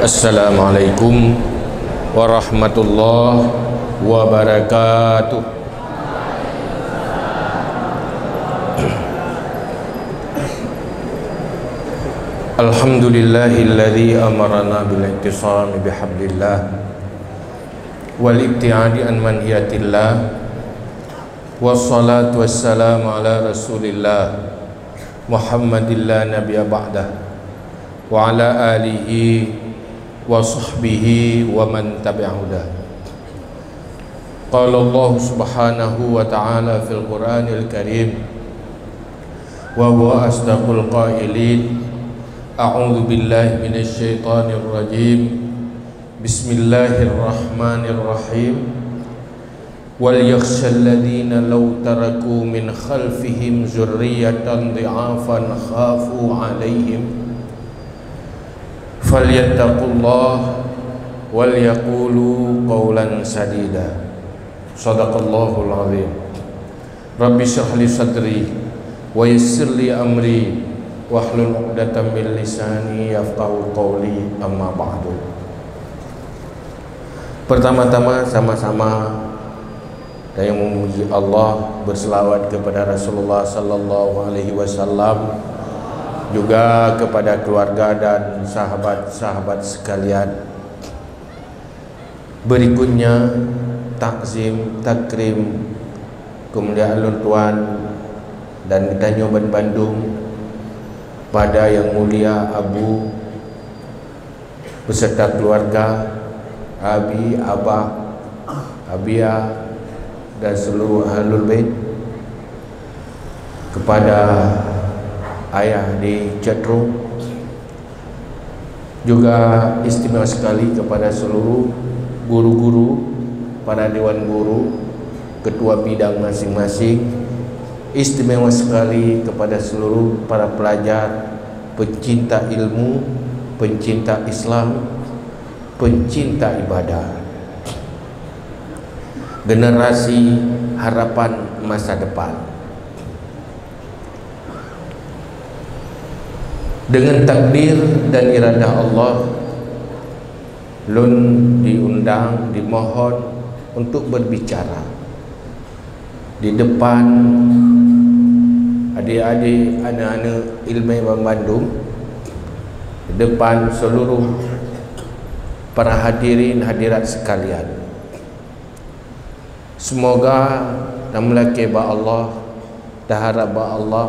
Assalamualaikum warahmatullahi wabarakatuh. Alhamdulillahilladzi amarana bil ittisami bihablillah wal ibtiadi an manhiyatillah wassalatu wassalamu ala rasulillah Muhammadillah nabiyya ba'dah wa ala alihi wa sahbihi wa man tabi'ahudah. Qala Allah subhanahu wa ta'ala fil Qur'anil Karim wa huwa asdaqul qailin. A'udzu billahi minasy syaithanir rajim. Bismillahirrahmanirrahim. Wal yakhshal ladzina law taraku min khalfihim dzurriyyatan dhi'afan khafu 'alaihim falyattaqullah wal yaqulu qawlan sadida. Shadaqallahul azim. Rabbi shrah li sadri wa yassir li amri wahlul 'uqdatam min lisani yafqahu qawli, amma ba'du. Pertama-tama sama-sama saya memuji Allah, berselawat kepada Rasulullah sallallahu alaihi wasallam, juga kepada keluarga dan sahabat-sahabat sekalian. Berikutnya takzim, takrim kemuliaan Tuan dan Danyoban Bandung pada yang mulia Abu beserta keluarga, Abi, Abah, Abia dan seluruh ahlul bait, kepada ayah di Cetro, juga istimewa sekali kepada seluruh guru-guru, para dewan guru, ketua bidang masing-masing. Istimewa sekali kepada seluruh para pelajar, pencinta ilmu, pencinta Islam, pencinta ibadah, generasi harapan masa depan. Dengan takdir dan iradah Allah, Lun diundang, dimohon untuk berbicara di depan adik-adik, anak-anak ilmu Bandung, di depan seluruh para hadirin hadirat sekalian. Semoga tamlake ba Allah, taharap ba Allah,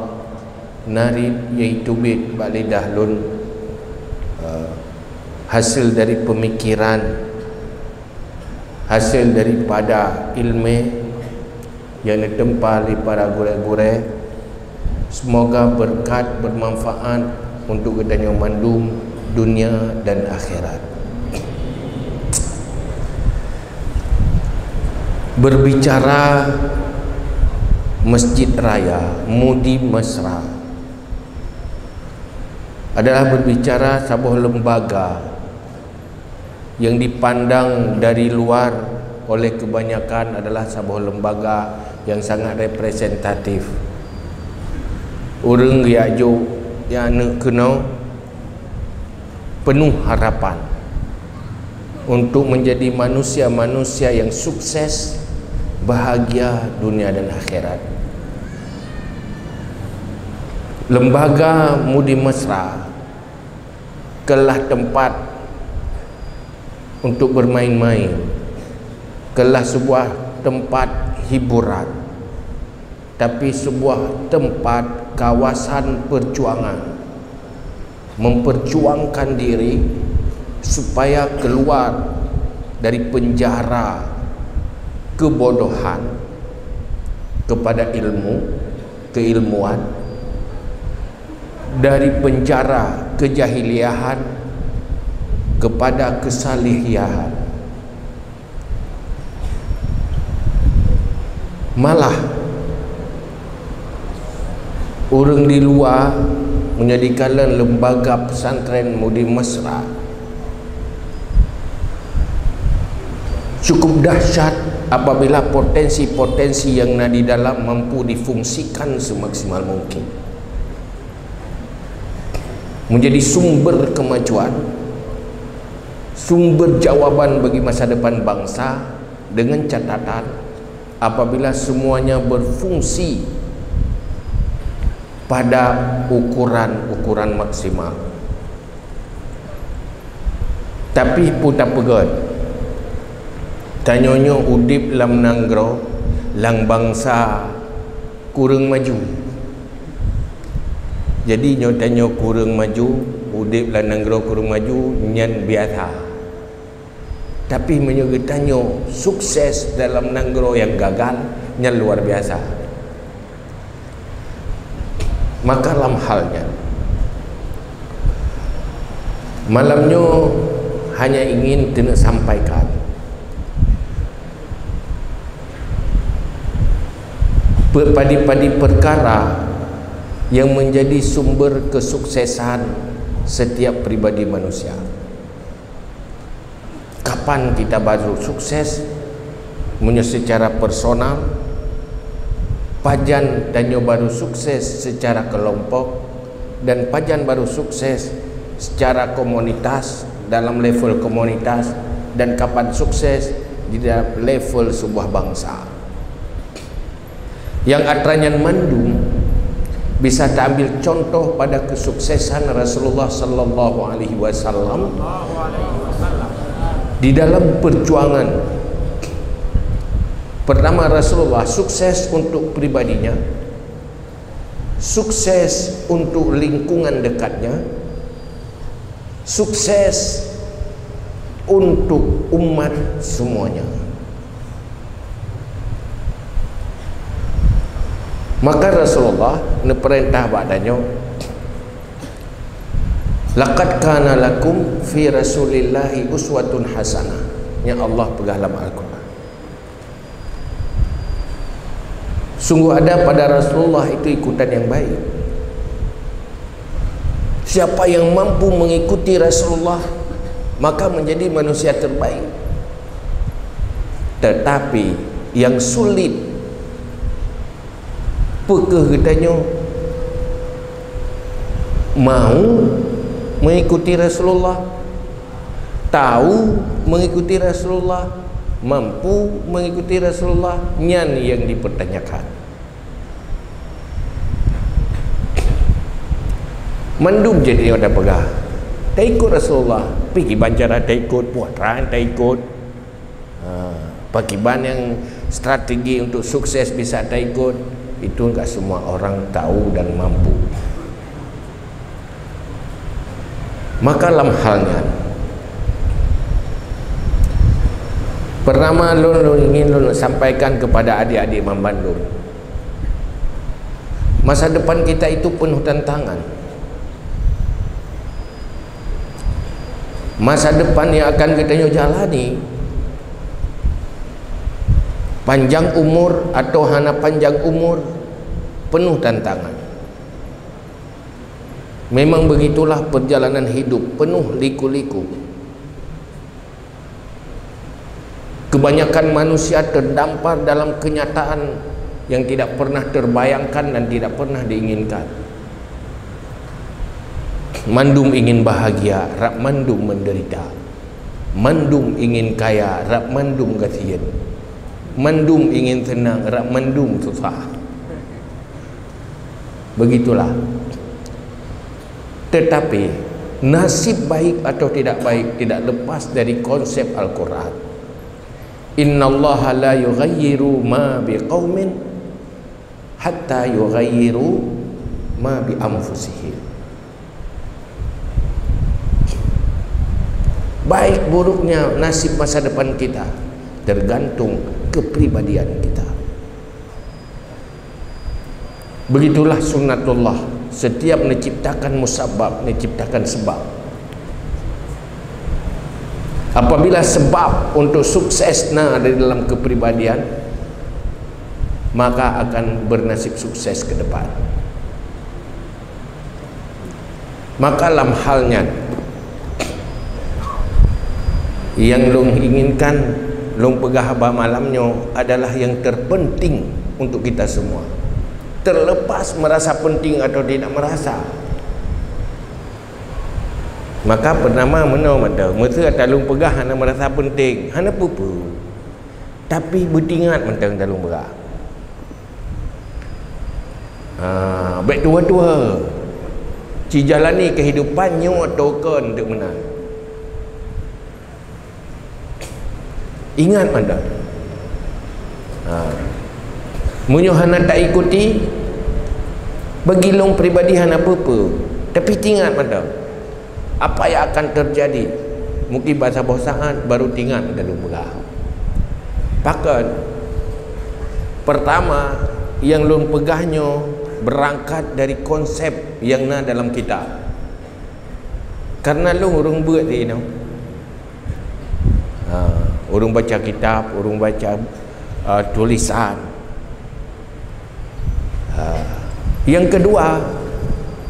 narib iaitu bit balidah lun hasil dari pemikiran, hasil daripada ilmu yang ditempa oleh para gure-gure. Semoga berkat bermanfaat untuk Danyoban Bandung dunia dan akhirat. Berbicara Masjid Raya Mudi Mesra adalah berbicara sebuah lembaga yang dipandang dari luar oleh kebanyakan adalah sebuah lembaga yang sangat representatif. Orang yang nak kenal penuh harapan untuk menjadi manusia-manusia yang sukses, bahagia dunia dan akhirat. Lembaga Mudi Mesra kelah tempat untuk bermain-main, kelah sebuah tempat hiburan, tapi sebuah tempat kawasan perjuangan, memperjuangkan diri supaya keluar dari penjara kebodohan kepada ilmu, keilmuan, dari penjara kejahiliahan kepada kesalihian. Malah orang di luar menjadikan lembaga pesantren Mudi Mesra cukup dahsyat apabila potensi-potensi yang ada di dalam mampu difungsikan semaksimal mungkin. menjadi sumber kemajuan, sumber jawaban bagi masa depan bangsa, dengan catatan apabila semuanya berfungsi pada ukuran maksimal. Tapi putar pegot tanyonyo udip lam nanggro lang bangsa kurang maju. Jadi nyo tanyo kurang maju, udip lam nanggro kurang maju, nyan biasa. Tapi menyogetanyo sukses dalam nanggro yang gagal, nyan luar biasa. Maka dalam halnya malamnya hanya ingin tidak sampaikan padi-padi perkara yang menjadi sumber kesuksesan setiap pribadi manusia. Kapan kita baru sukses secara personal, pajan dan baru sukses secara kelompok, dan pajan baru sukses secara komunitas, dalam level komunitas, dan kapan sukses di dalam level sebuah bangsa. Yang atranya mandum bisa diambil contoh pada kesuksesan Rasulullah sallallahu alaihi wasallam di dalam perjuangan. Pertama, Rasulullah sukses untuk pribadinya, sukses untuk lingkungan dekatnya, sukses untuk umat semuanya. Maka Rasulullah neperintah badannya, laqad kana lakum fi rasulillahi uswatun hasanah. Yang Allah pegang dalam Al-Quran. Sungguh ada pada Rasulullah itu ikutan yang baik. Siapa yang mampu mengikuti Rasulullah, maka menjadi manusia terbaik. Tetapi yang sulit pekerjaannya mau mengikuti Rasulullah, tahu mengikuti Rasulullah, mampu mengikuti Rasulullah, nyan yang dipertanyakan. Mandum jadi ada pegah, tak ikut Rasulullah, pergi bancara tak ikut, puatran tak ikut, pakiban yang strategi untuk sukses bisa tak ikut. Itu enggak semua orang tahu dan mampu. Maka dalam halnya, pertama lu ingin lu sampaikan kepada adik-adik Membandung, masa depan kita itu penuh tantangan. Masa depan yang akan kita jalani, panjang umur atau hana panjang umur, penuh tantangan. Memang begitulah perjalanan hidup, penuh liku-liku. Kebanyakan manusia terdampar dalam kenyataan yang tidak pernah terbayangkan dan tidak pernah diinginkan. Mandum ingin bahagia, rak mandum menderita. Mandum ingin kaya, rak mandum kasihan. Mandum ingin senang, rak mandum susah. Begitulah. Tetapi nasib baik atau tidak baik tidak lepas dari konsep Al-Quran. Innallaha la yughayyiru ma biqaumin hatta yughayyiru ma bi anfusihim. Baik buruknya nasib masa depan kita tergantung kepribadian kita. Begitulah sunnatullah. Setiap menciptakan musabab, menciptakan sebab. Apabila sebab untuk sukses ada di dalam kepribadian, maka akan bernasib sukses ke depan. Maka dalam halnya yang long inginkan, long pegah haba malamnya adalah yang terpenting untuk kita semua. Terlepas merasa penting atau tidak merasa, Maka pertama mana mata masa talung pegah hana merasa penting hana pupu tapi bertingat mentang talung pegah baik tua-tua ci jalani kehidupannya token untuk menang ingat mata munyo hana tak ikuti bagi long pribadi hana pupu tapi tingat mata apa yang akan terjadi mungkin bahasa bosangan baru tinggal dalam belah pakan pertama yang lun pegahnya berangkat dari konsep yang na dalam kitab karena lu urung buat ni urung baca kitab urung baca tulisan yang kedua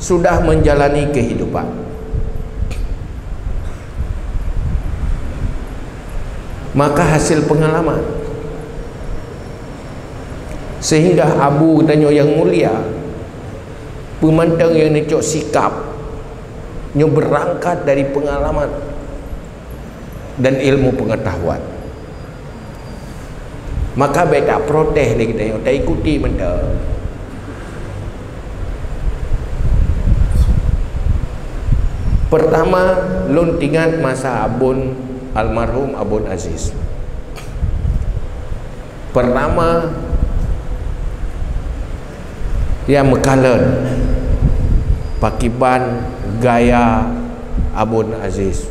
sudah menjalani kehidupan maka hasil pengalaman sehingga Abu tanya yang mulia pemandang yang necok sikap nyo berangkat dari pengalaman dan ilmu pengetahuan maka baik tak protes ni kita tak ikuti benda pertama lun tingat masa abun almarhum Abun Aziz pertama yang mekalan pakiban gaya Abun Aziz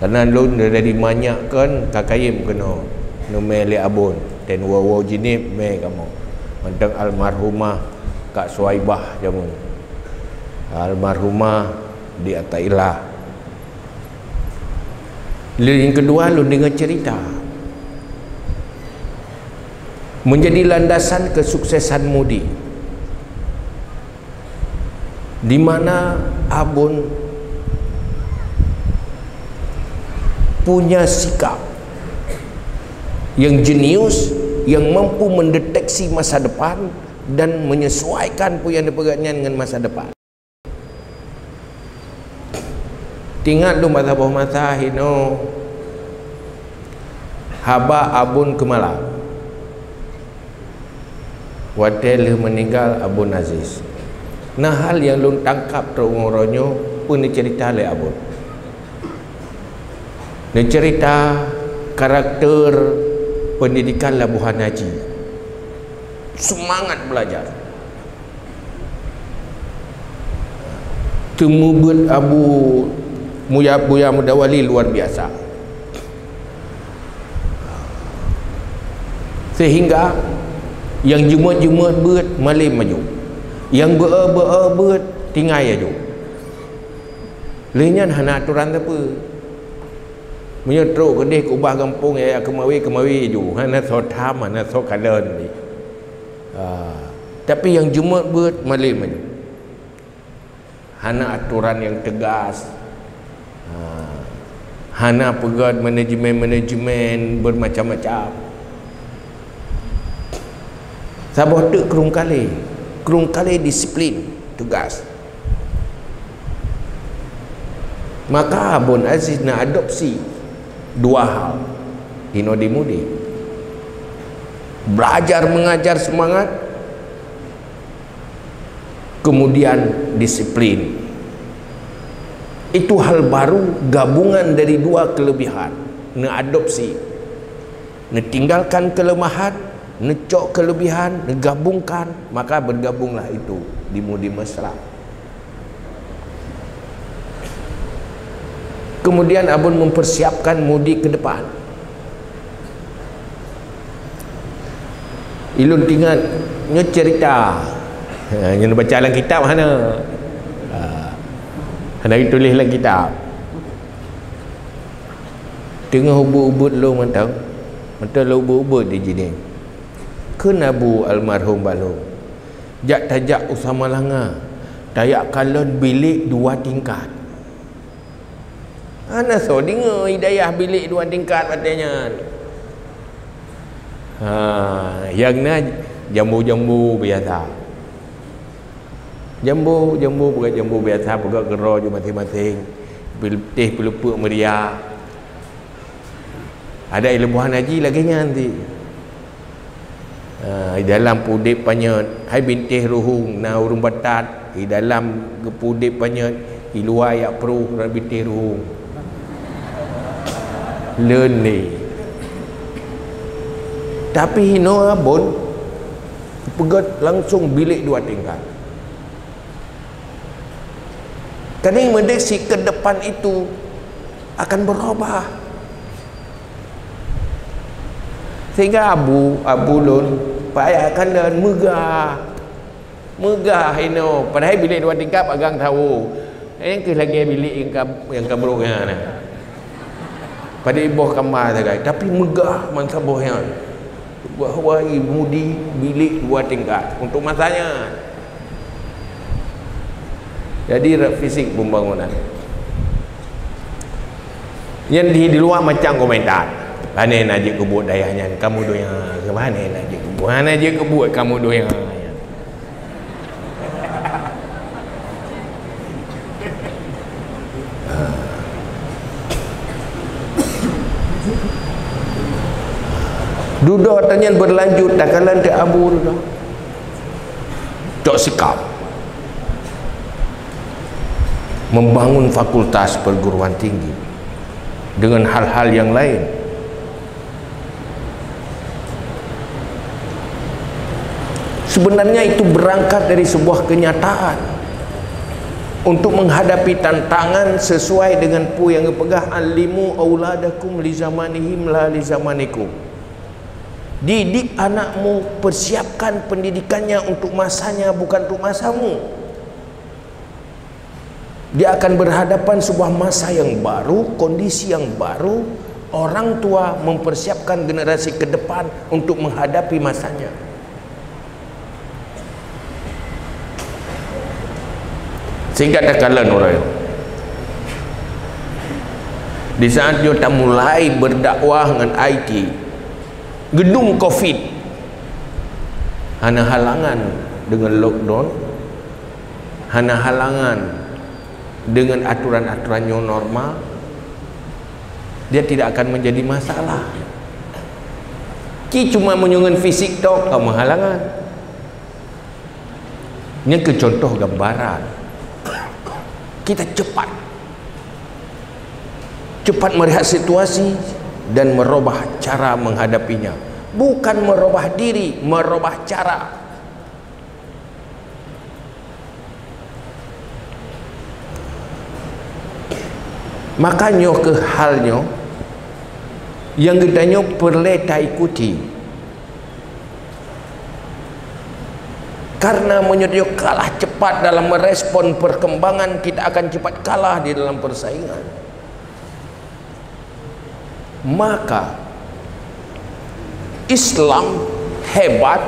karena lun dari banyak kan kakayim kena nomeli Abun dan wawo jinib me kamu mentang almarhumah Kak Suaibah jamu almarhumah di Atailah yang kedua lu dengar cerita menjadi landasan kesuksesan Mudi di mana Abun punya sikap yang jenius yang mampu mendeteksi masa depan dan menyesuaikan punya pegangan dengan masa depan. Tingat lu masa bawah masa hino haba Abun Kemala wadel meninggal Abun Aziz nah hal yang lu tangkap terunguronyo pun dicerita oleh Abun dicerita karakter pendidikan Labuhan Haji semangat belajar temu buat Abu Buya Mudawali luar biasa sehingga yang jumut-jumut buat malih maju yang ber-ber buat tinggal aja lainnya hana aturan apa menyetruk kedih kubah kampung ya kemawi ju hana sotam hana sokadan ni tapi yang jumut buat malih maju hana aturan yang tegas hana pegat manajemen bermacam-macam sabah tu kerung kali disiplin tugas maka Abun Aziz nak adopsi dua hal hino dimudi belajar mengajar semangat kemudian disiplin itu hal baru gabungan dari dua kelebihan adopsi tinggalkan kelemahan necok kelebihan gabungkan maka bergabunglah itu di Mudi Mesra kemudian Abun mempersiapkan Mudi ke depan ilun tinggal cerita yang baca dalam kitab mana hendak tulis dalam kitab tengah ubud-ubud lu mantau lu ubud-ubud di sini kenabu almarhum balung jak tajak Usama Langa dayak kalon bilik 2 tingkat ana so dengar hidayah bilik 2 tingkat katanya yang na jambu-jambu biasa Jambu bukan jambu biasa, bukan gero je masing-masing. Teh pelupuk meriah. Ada ilmuwan haji lagi nanti. Dalam pudip panyet, hai bintih ruhung na urung batat, di dalam pudip panyet, di luar yak peruh bintih ruhung. Learn. Tapi hino abon pegat langsung bilik 2 tingkat. Kerana mendeksi ke depan itu akan berubah. Sehingga Abu Lun payah akan dan megah ini. Padahal bilik 2 tingkap agang tahu. Yang ke lagi bilik yang kabruknya ni. Pada ibuh kamar saja. Tapi megah masa bohnya. Bahawa mudi bilik 2 tingkat untuk masanya. Jadi fisik pembangunan. Yang di luar macam komentar. Mana nak je kebut dayahnya, kamu doya. Mana nak je kebut? Mana je kebut kamu doya. Duduk tanya berlanjut dah kalan tak abu dah. Tak sikap membangun fakultas perguruan tinggi dengan hal-hal yang lain. Sebenarnya itu berangkat dari sebuah kenyataan untuk menghadapi tantangan sesuai dengan pu yang dipegah, alimu auladakum li zamanihim la li zamanikum. Didik anakmu, persiapkan pendidikannya untuk masanya, bukan untuk masamu. Dia akan berhadapan sebuah masa yang baru, kondisi yang baru. Orang tua mempersiapkan generasi ke depan untuk menghadapi masanya. Sehingga tak kalah orang di saat dia tak mulai berdakwah dengan IT, gedung COVID, hana halangan dengan lockdown, hana halangan dengan aturan-aturan new normal, dia tidak akan menjadi masalah. Ki cuma menyungun fisik tok kamu halangan. Ini ke contoh gambaran. Kita cepat melihat situasi dan merubah cara menghadapinya. Bukan merubah diri, merubah cara. Makanya ke halnya yang gedanya perlu tak ikuti, karena menyedia kalah cepat dalam merespon perkembangan, kita akan cepat kalah di dalam persaingan. Maka Islam hebat,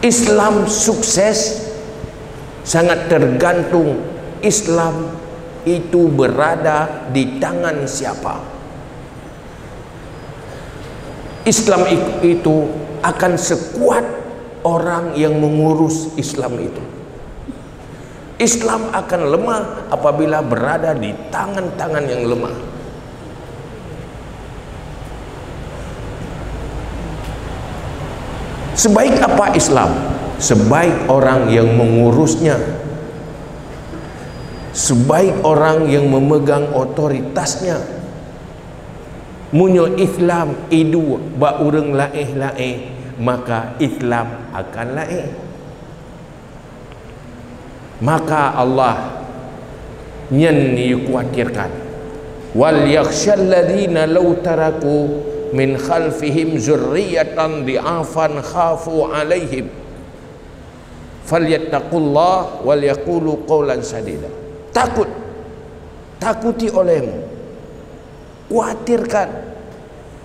Islam sukses, sangat tergantung Islam itu berada di tangan siapa. Islam itu akan sekuat orang yang mengurus Islam itu. Islam akan lemah apabila berada di tangan-tangan yang lemah. Sebaik apa Islam? Sebaik orang yang mengurusnya, sebaik orang yang memegang otoritasnya. Munyo Islam itu ba urang laeh, maka Islam akan laeh. Maka Allah nyen dikhawatirkan, wal yakhshal ladzina law taraku min khalfihim zurriyatan di'afan khafu alaihim falyattaqullah wal yaqulu qawlan sadida. Takuti olehmu, khawatirkan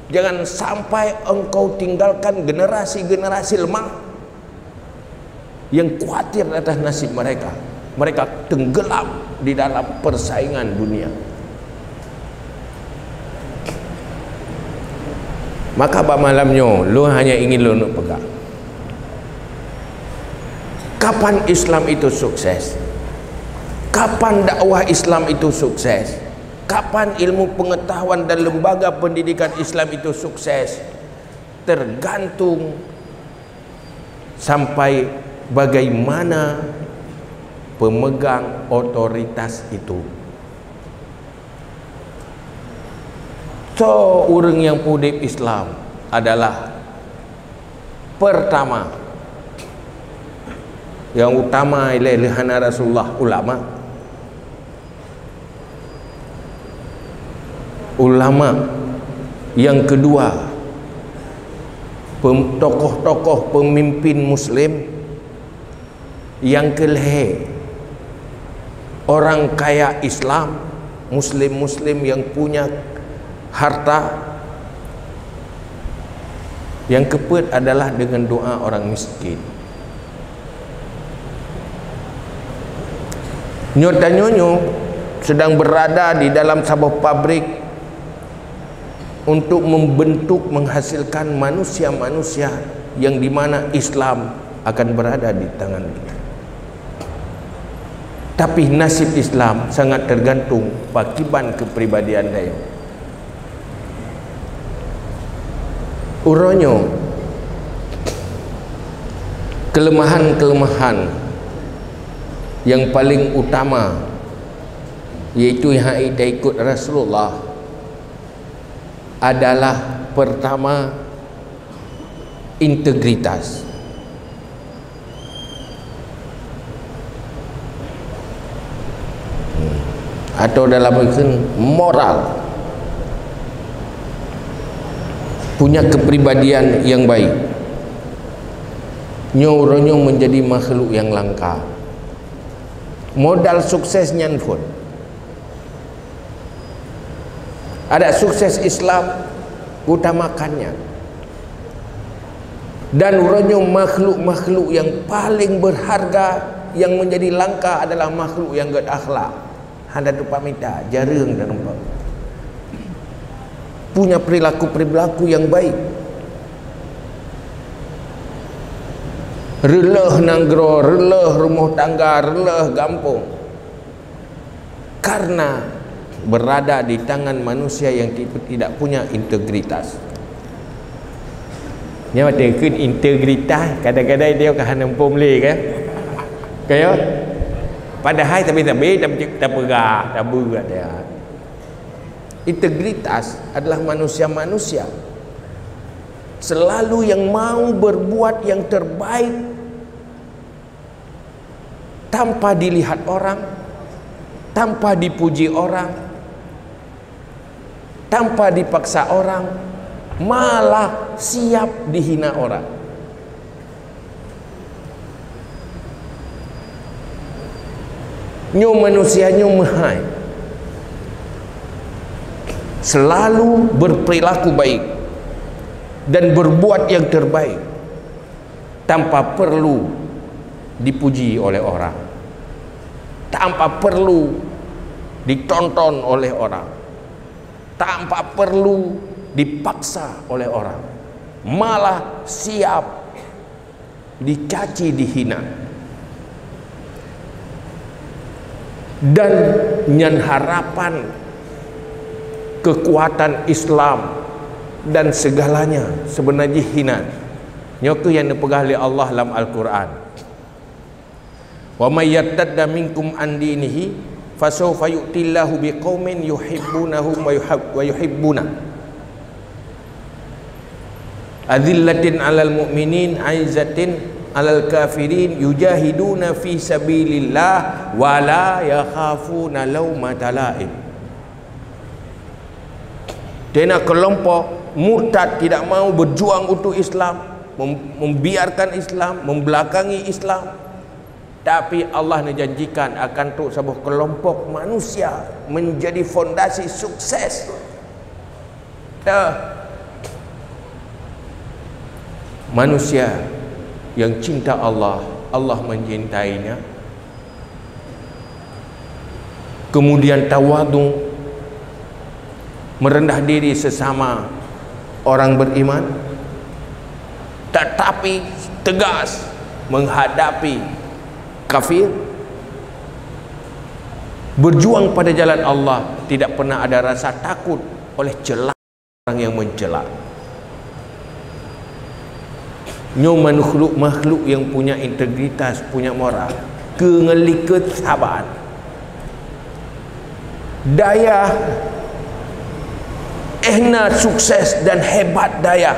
jangan sampai engkau tinggalkan generasi-generasi lemah yang khawatir atas nasib mereka. Mereka tenggelam di dalam persaingan dunia. Maka pada malamnya lu hanya ingin lu nak pegang. Kapan Islam itu sukses? Kapan dakwah Islam itu sukses? Kapan ilmu pengetahuan dan lembaga pendidikan Islam itu sukses? Tergantung sampai bagaimana pemegang otoritas itu. So, orang yang pudip Islam adalah pertama, yang utama ilaha Rasulullah, ulama. Yang kedua, tokoh-tokoh pemimpin muslim. Yang kelima, orang kaya Islam, muslim-muslim yang punya harta. Yang keempat adalah dengan doa orang miskin. Nyata-nyonyo sedang berada di dalam sebuah pabrik untuk membentuk, menghasilkan manusia-manusia yang dimana Islam akan berada di tangan kita. Tapi nasib Islam sangat tergantung pakiban kepribadian dia. Uronyo kelemahan-kelemahan yang paling utama, yaitu yang kita ikut Rasulullah, adalah pertama, integritas. Atau dalam bahasa moral, punya kepribadian yang baik. Nyoronyo menjadi makhluk yang langka. Modal suksesnya pun ada sukses Islam, utamakannya. Dan uronyo makhluk-makhluk yang paling berharga yang menjadi langka adalah makhluk yang berakhlak. Handa tu pamita jarang dan nampak punya perilaku-perilaku yang baik. Releh nanggro, releh rumah tangga, releh gampung. Karena berada di tangan manusia yang tidak punya integritas. Dia maksudkan integritas, kadang-kadang dia akan nempom le kan? Kaya padahal tapi tak pegah, tak berat dia. Integritas adalah manusia-manusia selalu yang mau berbuat yang terbaik tanpa dilihat orang, tanpa dipuji orang, tanpa dipaksa orang, malah siap dihina orang. Nyo manusia nyo mahai, selalu berperilaku baik dan berbuat yang terbaik tanpa perlu dipuji oleh orang, tanpa perlu ditonton oleh orang, tanpa perlu dipaksa oleh orang, malah siap dicaci, dihina. Dan nyan harapan kekuatan Islam dan segalanya sebenarnya hina. Nyoku yang dipegah oleh Allah dalam Al-Quran. Wa may yartadda minkum an dinihi fasawfa yu'tillahu biqaumin yuhibbunahum wa yuhibbuna. Adzillatin 'alal mu'minin 'izzatin 'alal kafirin yujahiduna fi sabilillah wa la yakhafuna laumata la'im. Dena kelompok murtad tidak mau berjuang untuk Islam, membiarkan Islam, membelakangi Islam. Tapi Allah menjanjikan akan untuk sebuah kelompok manusia menjadi fondasi sukses. Manusia yang cinta Allah, Allah mencintainya. Kemudian tawadu, merendah diri sesama orang beriman, tetapi tegas menghadapi kafir, berjuang pada jalan Allah, tidak pernah ada rasa takut oleh celah orang yang mencela. Nyo makhluk yang punya integritas, punya moral, kengeliket sabar, daya ehna sukses dan hebat daya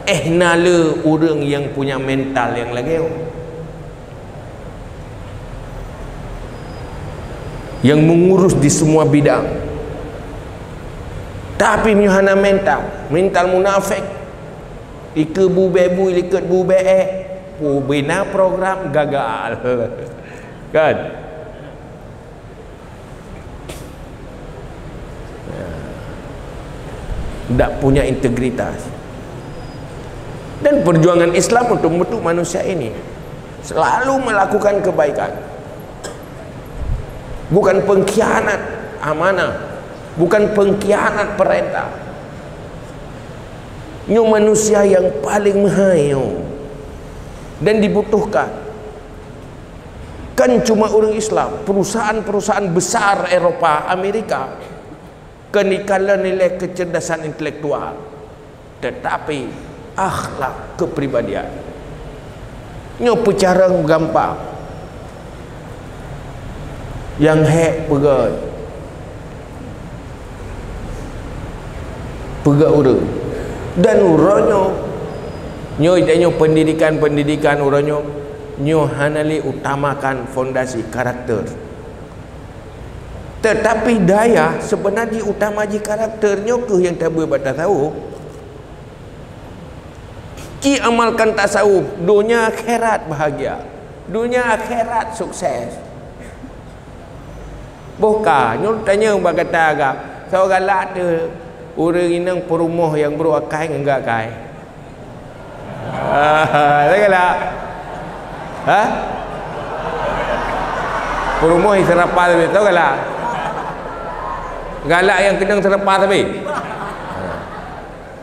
ehna le orang yang punya mental yang lagi yang mengurus di semua bidang, tapi nyuhana mental munafik, ike bubebu liket bube bina program gagal kan. Tidak punya integritas. Dan perjuangan Islam untuk membentuk manusia ini selalu melakukan kebaikan, bukan pengkhianat amanah, bukan pengkhianat perintah. Nyo manusia yang paling mahal dan dibutuhkan. Kan cuma orang Islam, perusahaan-perusahaan besar Eropa, Amerika kenikalan nilai kecerdasan intelektual, tetapi akhlak kepribadian nyo pecara gampang yang hek pegak urang dan uranyo nyo idanya pendidikan uranyo nyo hanali utamakan fondasi karakter. Tetapi daya sebenarnya utama di karakternya ke yang tak berbatas tahu. Ki amalkan tasawuf, dunia akhirat bahagia, dunia akhirat sukses. Bukan, nyol tanya bagata agak, saya galak tu orang inang perumah yang beruakai enggak kai. Saya galak. Perumah serapa tu, tahu galak. Galak yang kedeng serempah tapi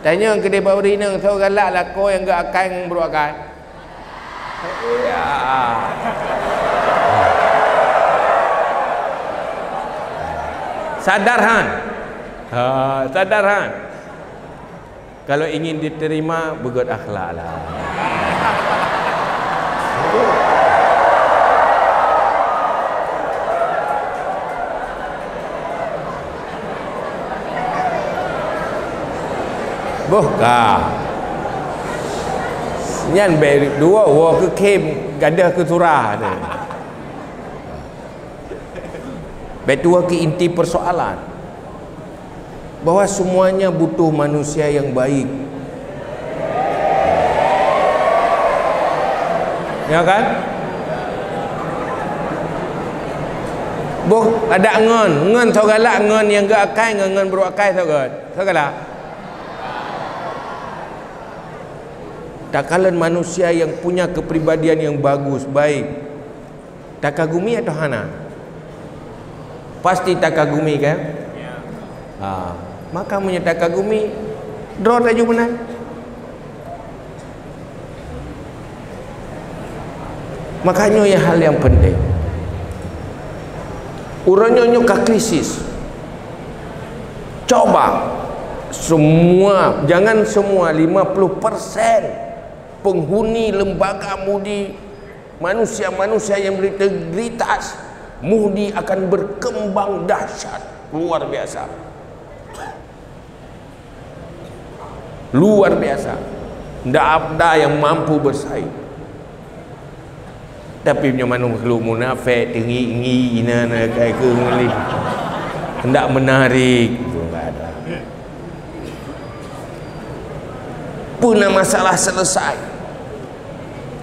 tanya yang kedai bauri nang tahu galak lah kau yang gak akan yang beruakai ya. Sadar han sadar han kalau ingin diterima begot akhlak lah. Bohkah nyan be dua wa ke kem gadah ke surah tu be dua ke inti persoalan bahwa semuanya butuh manusia yang baik, ya kan? Boh ada ngon tau galak ngon yang gak akai ngon beruakai tau galak. Takalan manusia yang punya kepribadian yang bagus, baik, tak kagumi atau hana? Pasti tak kagumi kan? Maka punya tak kagumi draw saja benar. Makanya ya hal yang penting urangnya ke krisis. Coba semua, jangan semua, 50% penghuni lembaga mudi, manusia-manusia yang berintegritas mudi akan berkembang dahsyat, luar biasa, luar biasa. Tidak ada yang mampu bersaing. Tapi punya makhluk munafik tinggi ina kayak ke ngeli hendak menarik itu enggak ada. Puna masalah selesai.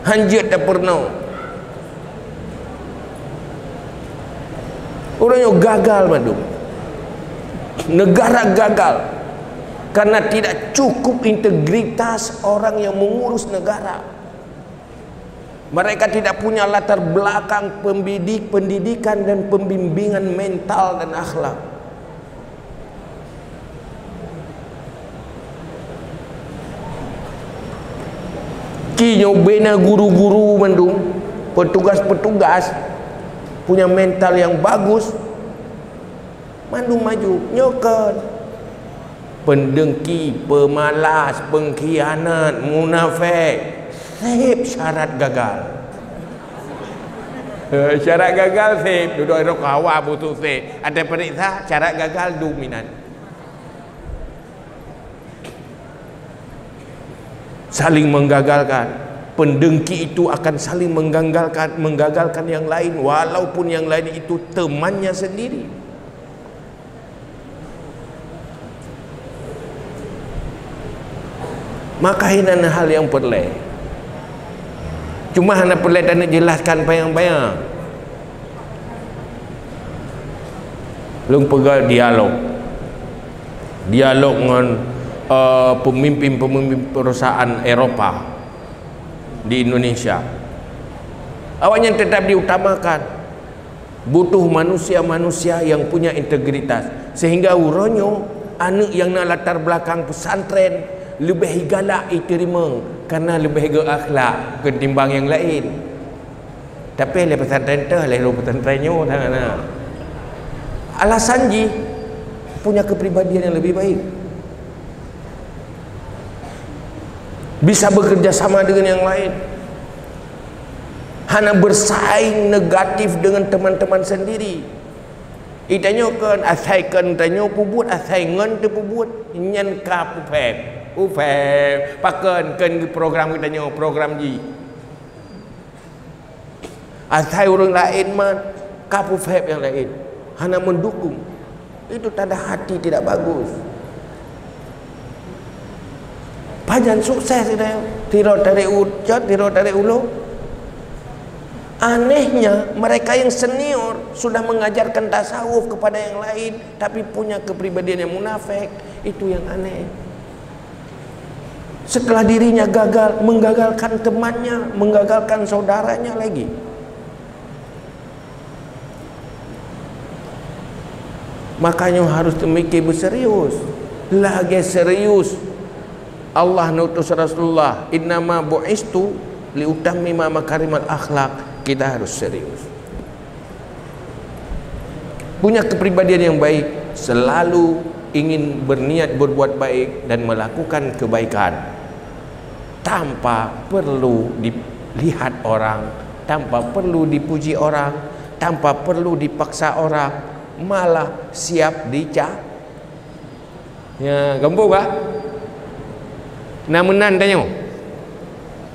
Hanjat tak pernah. Orangnya gagal madu. Negara gagal karena tidak cukup integritas orang yang mengurus negara. Mereka tidak punya latar belakang pendidikan dan pembimbingan mental dan akhlak. Kinyo bena guru-guru Bandung petugas-petugas punya mental yang bagus, mandu maju. Nyokan pendengki, pemalas, pengkhianat, munafik, sip syarat gagal. Syarat gagal sip, duduk kawa butuh sip. Ada periksa syarat gagal dominan. Saling menggagalkan. Pendengki itu akan saling menggagalkan yang lain, walaupun yang lain itu temannya sendiri. Maka ini hal yang perlu. Cuma hanya perlu dan jelaskan bayang-bayang. Lung pegang dialog dengan pemimpin-pemimpin perusahaan Eropah di Indonesia. Awalnya tetap diutamakan butuh manusia-manusia yang punya integritas, sehingga uronyo anak yang nak latar belakang pesantren lebih galak diterima karena lebih akhlak ketimbang yang lain. Tapi le pesantren tu le pesantrennya sana. Alasan ji punya kepribadian yang lebih baik, bisa bekerja sama dengan yang lain. Hana bersaing negatif dengan teman-teman sendiri. Itanyokan asaikan tanyo pubut asaingan tu pubut nyen ka pupep pakan ken program kita nyo program ji. Asai orang lain man ka pupep yang lain. Hana mendukung. Itu tanda hati tidak bagus. Pajan sukses dia. Tiro dari ucat, tiro dari ulu. Anehnya mereka yang senior sudah mengajarkan tasawuf kepada yang lain, tapi punya kepribadian yang munafik. Itu yang aneh. Setelah dirinya gagal, menggagalkan temannya, menggagalkan saudaranya lagi. Makanya harus demikian berserius. Lagi serius. Allah nutus Rasulullah, innama bu'istu liutammima makarimal akhlak. Kita harus serius. Punya kepribadian yang baik, selalu ingin berniat berbuat baik dan melakukan kebaikan tanpa perlu dilihat orang, tanpa perlu dipuji orang, tanpa perlu dipaksa orang, malah siap dicap. Ya, gembuk kah? Nah menan tanya.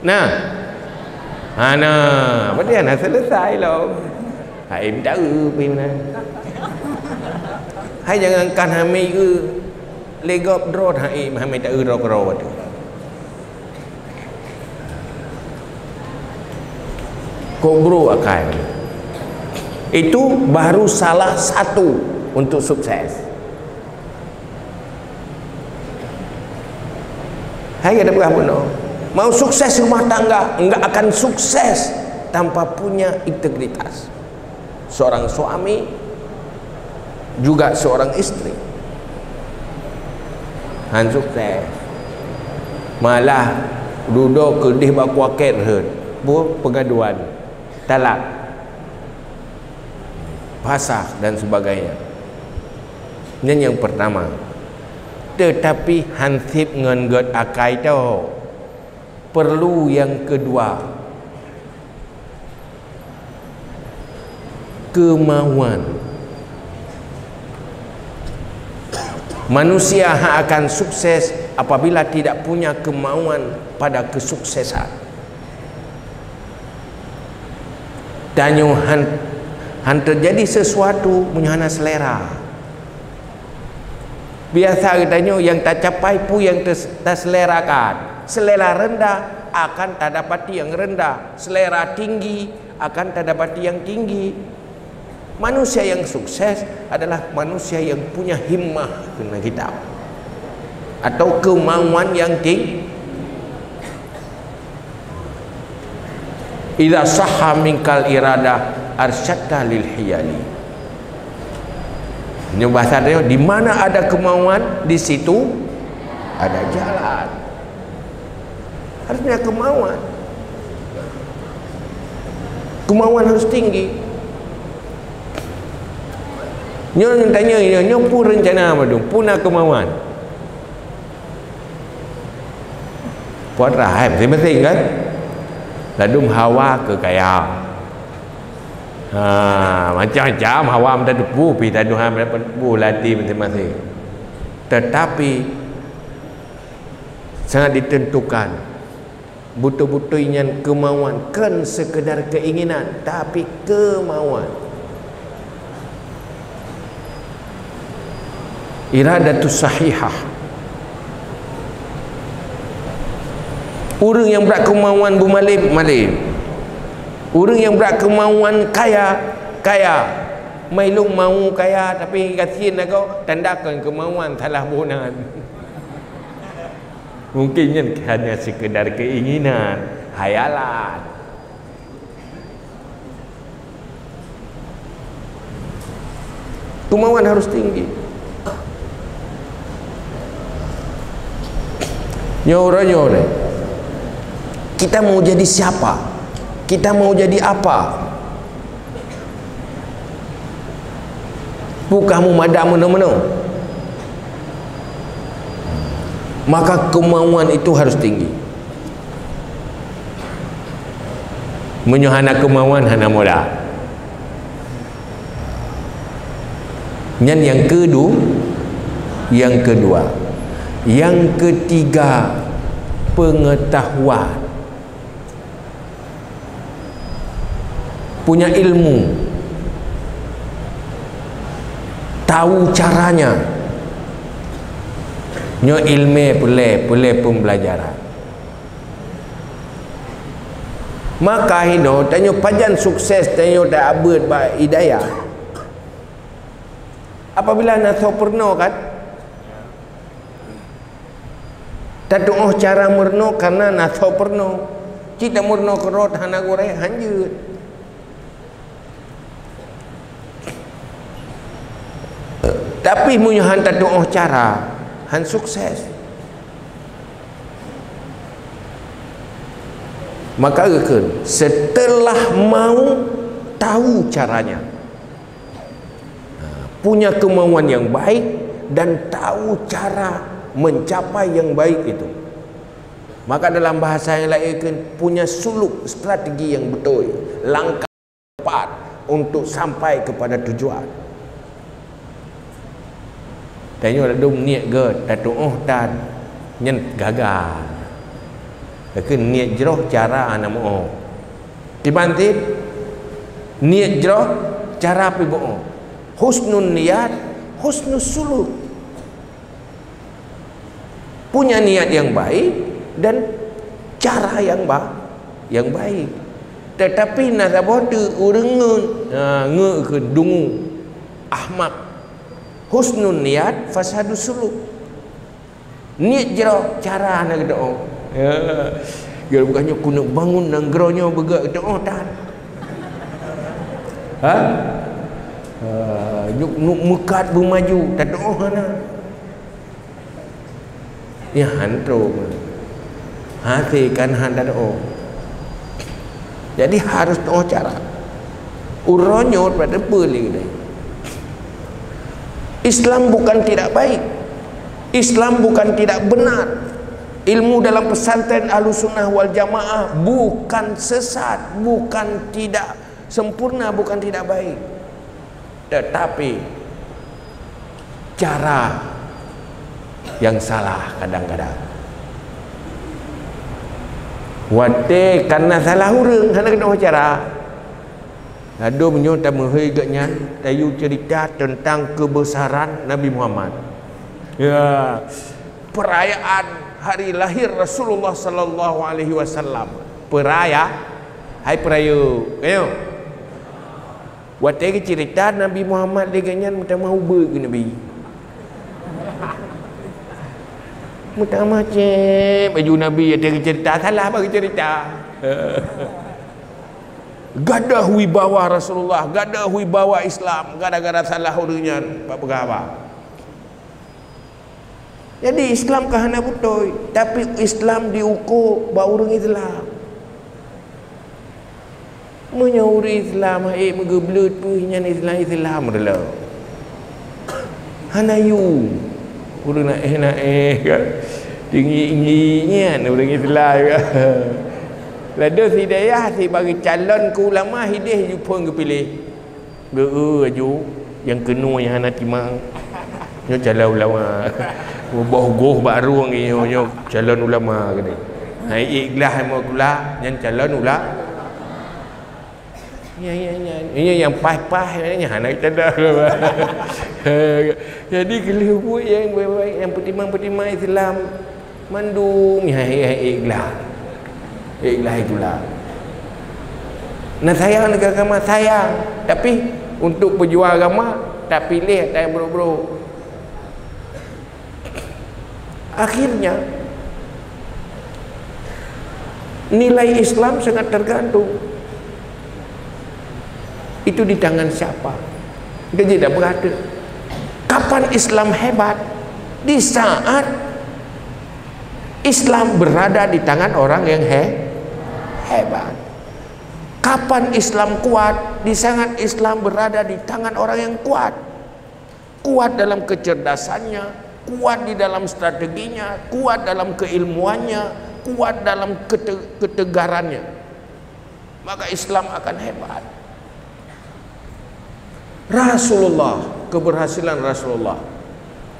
Nah. Apa dia nak selesai loh. Hai minta pi mana. Hai jangan kan hami ke legop drone hai hami tak ro tu. Kobro akai. Itu baru salah satu untuk sukses. Hai ada apa no? Mau sukses rumah tangga, enggak akan sukses tanpa punya integritas. Seorang suami juga seorang istri. Han sukses. Malah duduk kedih bakuaket bu pengaduan, talak, pasah dan sebagainya. Ini yang pertama. Tetapi hansip ngenget akai tu. Perlu yang kedua, kemauan. Manusia akan sukses apabila tidak punya kemauan pada kesuksesan. Tanyo han terjadi sesuatu menyana selera. Biasa katanya yang tak capai pun yang terselerakan. Selera rendah akan tak dapati yang rendah, selera tinggi akan tak dapati yang tinggi. Manusia yang sukses adalah manusia yang punya himmah kena kita, atau kemauan yang tinggi. Idza sahha minkal iradah arsyadta lil hiyali. Ini bahasa dia, di mana ada kemauan di situ ada jalan. Harusnya kemauan. Kemauan harus tinggi. Nyo tanya nyo pun rencana apa tu? Puna kemauan. Puan rahai penting kan? Ladum hawa ke kaya. Macam-macam hawa minta depu pi taduhan dapat depu lati masing-masing. Tetapi sangat ditentukan betul-betulnya kemauan, kan sekedar keinginan, tapi kemauan. Iradatus sahihah. Orang yang berkemauan bermalim-malim, orang yang berkemauan kaya, mailung mau kaya tapi kasihan kau tandakan kemauan salah bunan. Mungkinnya hanya sekedar keinginan, hayalan. Kemauan harus tinggi. Nyoranya kita mau jadi siapa? Kita mau jadi apa? Bukamu madam mana-mana. Maka kemauan itu harus tinggi. Menyuhana kemauan hana moda. Yang kedua, yang ketiga, pengetahuan. Punya ilmu, tahu caranya. Nyo ilmu boleh pembelajaran. Maka hidup tanya pajan sukses, tanya dah abad ba hidayah. Apabila naso pernah kan, tak doa cara murno karena naso pernah. Kita murno kerot hana goreng hanjut. Tapi munyo hantar doa cara han sukses. Maka setelah mau tahu caranya, punya kemauan yang baik dan tahu cara mencapai yang baik itu, maka dalam bahasa yang lain punya suluk strategi yang betul, langkah tepat untuk sampai kepada tujuan. Tanya ada niat ke doa dan nyen gagal. Ke niat jeroh cara ana mo. Dibanti niat jeroh cara pi bohong. Husnul niat, husnul suluk. Punya niat yang baik dan cara yang baik. Tetapi nak bodoh urang ke dungu ahmak. Husnul niat, fasadu suluk. Niat jero cara nak doa. Ya, bukannya kuna bangun nang geronyo begak doa dah. Nuk mekat bermaju tak doa mana. Ya hantro. Hati kan handa doa. Jadi harus doa cara. Uronyo pada beli ni. Islam bukan tidak baik, Islam bukan tidak benar. Ilmu dalam pesantren Ahlussunnah wal Jamaah bukan sesat, bukan tidak sempurna, bukan tidak baik. Tetapi cara yang salah kadang-kadang. Wate karena salah urang hana kena cara. Ada menyontak menghegaknya tayu cerita tentang kebesaran Nabi Muhammad. Ya, perayaan hari lahir Rasulullah sallallahu alaihi wasallam. Peraya, hai perayu. Ayo. Waktu cerita Nabi Muhammad dia macam mau ke Nabi. Macam baju Nabi ada cerita salah bagi cerita. Gadah wibawa Rasulullah, gadah wibawa Islam, gara-gara salah urangnya apa. Jadi Islam kahana betul, tapi Islam diukur ba urang Islam. Menyuri Islam megeblut punya Islam adalah hanayu urang nak kan tinggi-tingginya urang Islam kan. Lada hidayah si bagi calon ke ulama hidayah jumpa ke pilih aju yang kena yang hana timang nyo calon ulama boh baru nyo calon ulama gini hai ikhlas mau kula yang calon ulama ini yang pas-pas ni hana kita dah. Jadi kalau buat yang baik-baik yang pertimbangan Islam mandung ikhlas itulah. Nak sayang negara agama sayang, tapi untuk berjuang agama tak pilih tak bro-bro. Akhirnya nilai Islam sangat tergantung. Itu di tangan siapa? Dia tidak berada. Kapan Islam hebat? Di saat Islam berada di tangan orang yang hebat. Kapan Islam kuat? Di saat Islam berada di tangan orang yang kuat. Kuat dalam kecerdasannya, kuat di dalam strateginya, kuat dalam keilmuannya, kuat dalam ketegarannya. Maka Islam akan hebat. Rasulullah, keberhasilan Rasulullah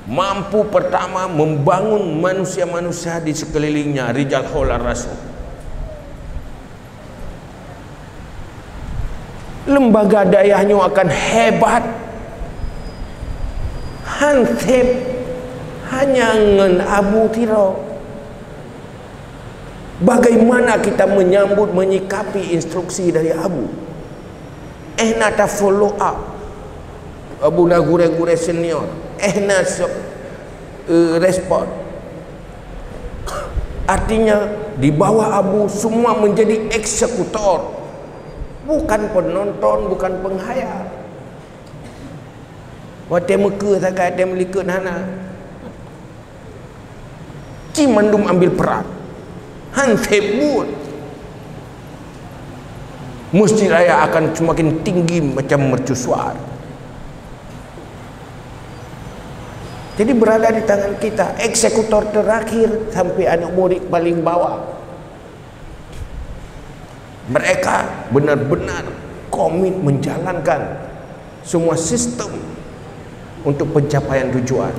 mampu pertama membangun manusia-manusia di sekelilingnya, rijal haul ar-rasul. Lembaga dayahnya akan hebat. Hansip hanya ngen Abu Tiro. Bagaimana kita menyambut, menyikapi instruksi dari Abu? Nata follow up. Abu dah gure-gure senior respon. Artinya di bawah Abu semua menjadi eksekutor, bukan penonton, bukan penghayal. Waktu Mekah sangat dia melikut hana Cimandum ambil peran Hansebut Masjid Raya akan semakin tinggi macam mercusuar. Jadi berada di tangan kita, eksekutor terakhir sampai anak murid paling bawah. Mereka benar-benar komit menjalankan semua sistem untuk pencapaian tujuan.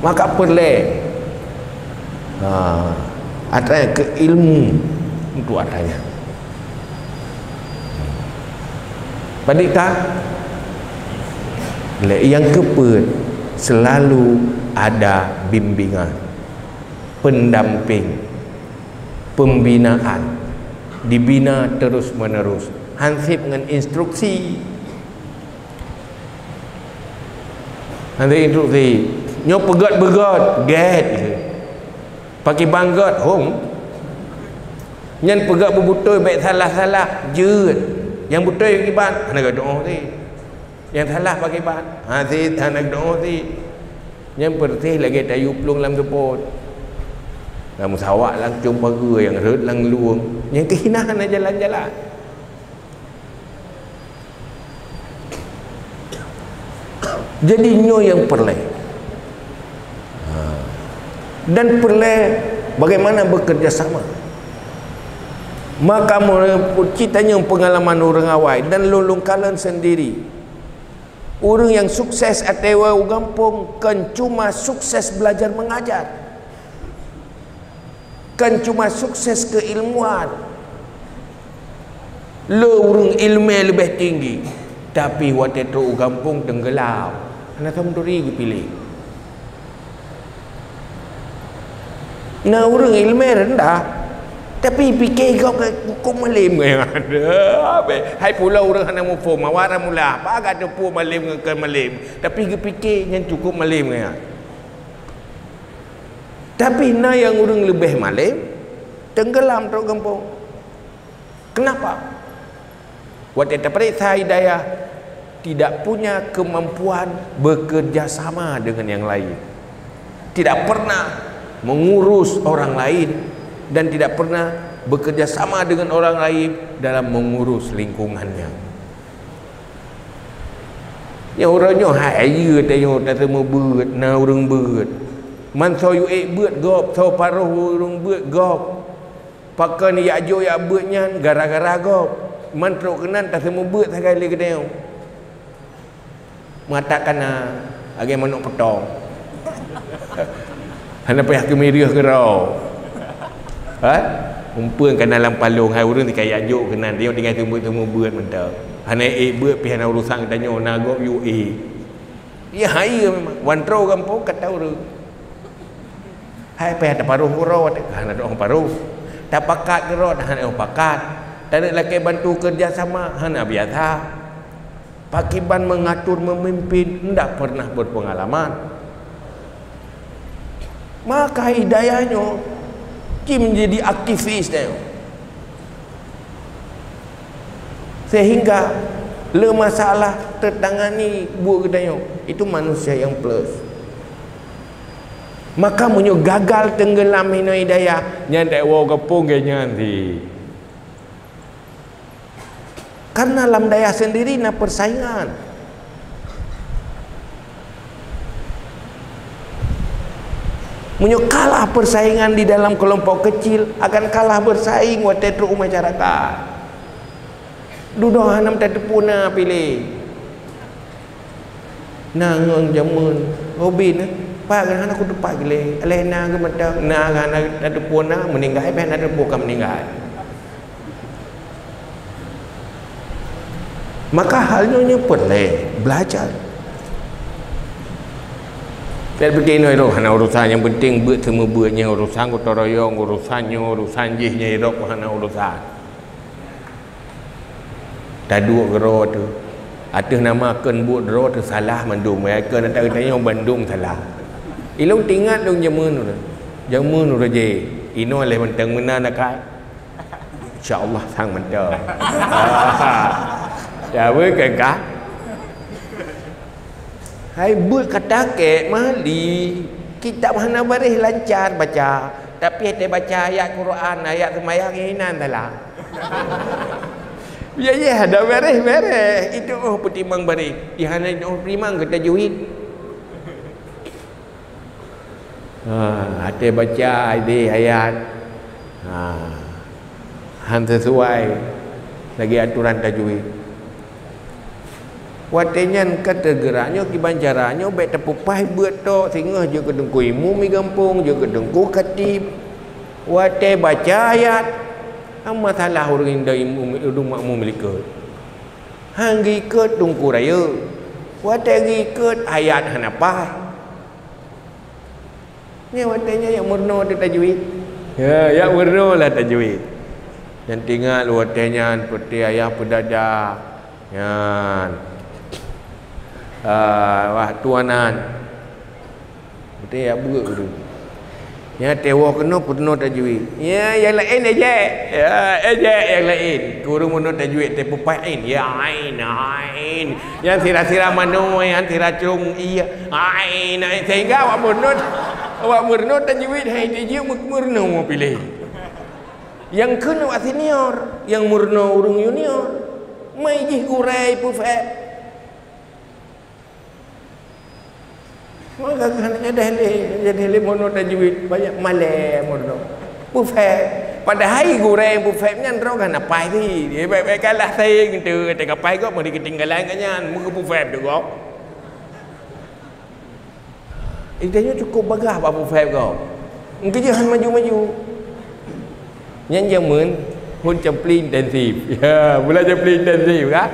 Maka perlu adanya keilmu untuk adanya. Padahal yang keempat, selalu ada bimbingan, pendamping, pembinaan, dibina terus menerus. Hansip dengan instruksi. Nanti instruksi, nyo pegat-pegat, get. Pakai banggot, home. Yang pegat berbutul baik salah-salah, jut. Yang betul yang kibat, nak doa ni. Yang salah pakai ban Hazid anak doa si yang pertih lagi tayu pelung dalam kepot kamu sawak lang jumpa gue yang rut lang luang yang kehinaan aja jalan-jalan. Jadi nyo yang perle dan perle bagaimana bekerja sama. Maka ceritanya pengalaman orang awal dan lulung kalian sendiri. Orang yang sukses atewa ugampung kan cuma sukses belajar mengajar, kan cuma sukses keilmuan. Orang ilmu lebih tinggi, tapi waktu itu ugampung tenggelam. Anak samduri pilih. Nah orang ilmu rendah, tapi fikir kau kau malim yang ada. Hai pula orang hendak mufo mawara mula. Apa agak ada pu malim ke malim. Tapi fikir yang cukup malim ya. Tapi na yang orang lebih malim tenggelam teruk kampung. Kenapa? Waktu terperiksa hidayah tidak punya kemampuan bekerja sama dengan yang lain. Tidak pernah mengurus orang lain dan tidak pernah bekerjasama dengan orang lain dalam mengurus lingkungannya. Ya orangnya haya tayo tak semua beut na urang beut. Man so yu beut gop so paruh urang beut gop. Pakan ya jo ya beutnya gara-gara gop. Man truk kenan tak semua beut sekali ke dia. Mengatakan agi manuk petong. Hana payah ke meriah ke rau. Ha? Umpun kan dalam palung hai urang dikaya juk kenan dia tinggal tunggu beut mentau. Hana beut pi hana urusan tanya nagok yu ya hai memang wantro kampung kata urang. Hai payah tak paruh urau hana orang paruh. Tak pakat ke rot hana orang pakat. Tak ada laki bantu kerjasama hana biasa. Pakiban mengatur memimpin tidak pernah berpengalaman. Maka hidayahnya Kim menjadi aktivis dia. Sehingga le masalah tertangani buat kedai itu manusia yang plus. Maka munyo gagal tenggelam hina hidayah nyandai wo kepung ke nyanti. Karena dalam daya sendiri na persaingan. Munyo kalah persaingan di dalam kelompok kecil akan kalah bersaing wa tetru masyarakat. Duduk hanam tetepuna pilih. Nang jamun hobi na pak kan aku depak gile. Alena ke mata na kan tetepuna meninggal pe na bukan meninggal. Maka halnya perlu belajar. Dan begini itu hanya urusan yang penting buat semua buatnya urusan gotong royong urusannya urusan jihnya itu hanya urusan. Taduk gero tu. Ada nama ken buat gero tu salah mandum. Mereka nak tanya Bandung salah. Ilung tinggal dong jamun tu. Jamun tu je. Ino leh mentang mena nak kai. Insya-Allah sang mentang. Jawa kekah hai buat kata ke mali kitab hana baris lancar baca tapi dia baca ayat Quran ayat semayang hinan salah ya ada baris itu pertimbang baris di hana pertimbang ke tajwid ada baca ayat han sesuai lagi aturan tajwid. Watenyan kata geraknya kibancaranya baik tepupai buat tok sehingga je kedengku imu mi gampung je kedengku katib wate baca ayat masalah orang indah imu udung makmu milikut hang ikut tungku raya wate ikut ayat hanapai ni watenya yang murno tu tajwid ya murno lah tajwid dan tinggal watenya seperti ayah pedadah yan wah tuanan betul ya buruk tu ya tewa kena penuh tajwid ya yang lain aja ya yang lain guru menuh tajwid te pupain ya ain yang sira-sira mano yang sira cung iya ain sehingga awak menuh tajwid hai tajwid murno mau pilih yang kena awak senior yang murno urung junior mai ji gurai pufet. Maka kananya jadi hele mono tajwid banyak malam mono. Buffet pada hari goreng buffet nya ndro kan apa ni. Dia baik-baik kalah saya gitu. Kata kapai kau mau ketinggalan kanyan muka buffet tu kau. Idenya cukup bagah apa buffet kau. Engkau jangan maju-maju. Yang jamun pun campling intensif. Ya, pula campling intensif kan?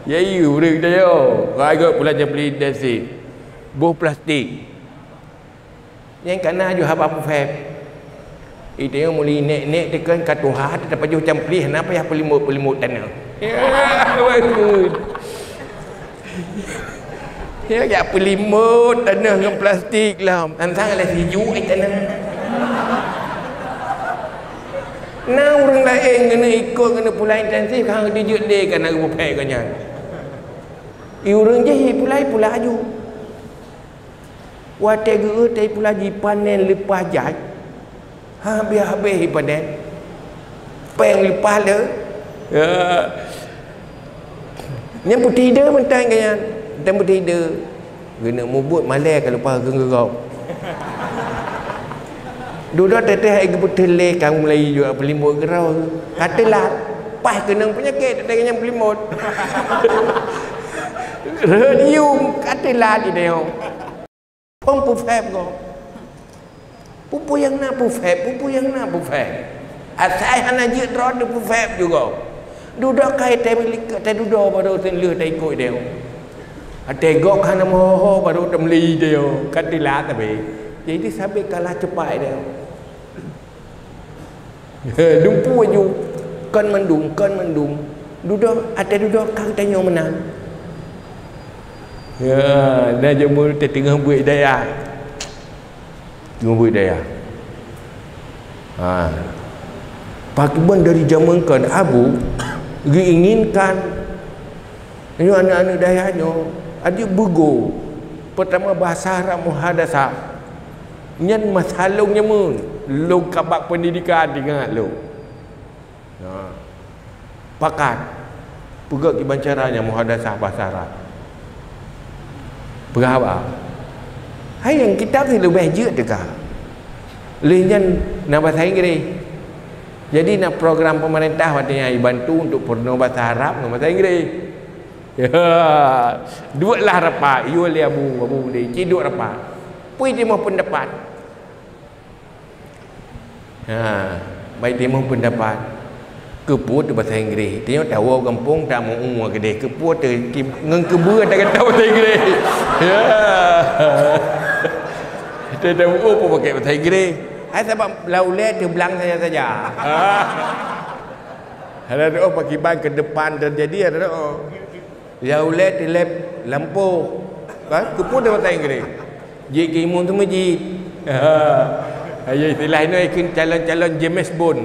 Ya you ring dia. Kau agak pula campling intensif. Buh plastik yang kena ju apa fab itu yang muli nek tekan katuha dapat ju campli kenapa ya pelimut tanah ya pelimut tanah dengan plastik lah antang lah hijau tanah nah orang lain kena ikut kena pula intensif hang dijut dia kena bupai kanyan orang je pula aju wate ge te pula di panen lepas jaj habis panen peng lepas dia. Yang putih dia mentang kan. Dan putih dia. Kena mubut malai kalau lepas gerau. Duduk teteh air putih kamu Melayu juga pelimut gerau. Katalah pas kena penyakit tak yang pelimut. Radium katalah dia. Pom pufep kau. Pupu yang nak pufep, asal hana je drone de pufep juga. Duduk kai temlik te duduk baru tenleh te ikut dia. Ate gok hana moho baru temli dia. Katilah tapi. Jadi sampai kalah cepat dia. Dumpu aju kan mendung. Duduk kau tanya menang. Ya, dah jemur te tengah buat daya. Tengah daya. Pakiban dari zaman kan Abu diinginkan ini anak-anak dayanya ada bego. Pertama bahasa Arab muhadasah. Nyan masalungnya mun lu kabak pendidikan dengan lu. Pakat. Pegak gimana caranya muhadasah bahasa Arab. Berapa? Hai yang kitab ni lebih je dekat. Lehnya nak bahasa Inggeris. Jadi nak program pemerintah katanya bantu untuk purna bahasa Arab dengan bahasa Inggeris. Ya. Duitlah rapat, you li abu boleh ciduk rapat. Pui dia mau pendapat. Baik dia mau pendapat. Keput bahasa Inggeris. Tengok tahu kampung tak mau umur gede. Keput ngeng kebur tak kata bahasa Inggeris. Ya. Dia tahu apa pakai bahasa Inggeris. Sebab laulet dia belang saya saja. Ada doa pakiban ke depan terjadi ada doa. Laulet di lab lampu. Kan keput bahasa Inggeris. Jik imun tu majid. Ayo istilah ni ikut calon-calon James Bond.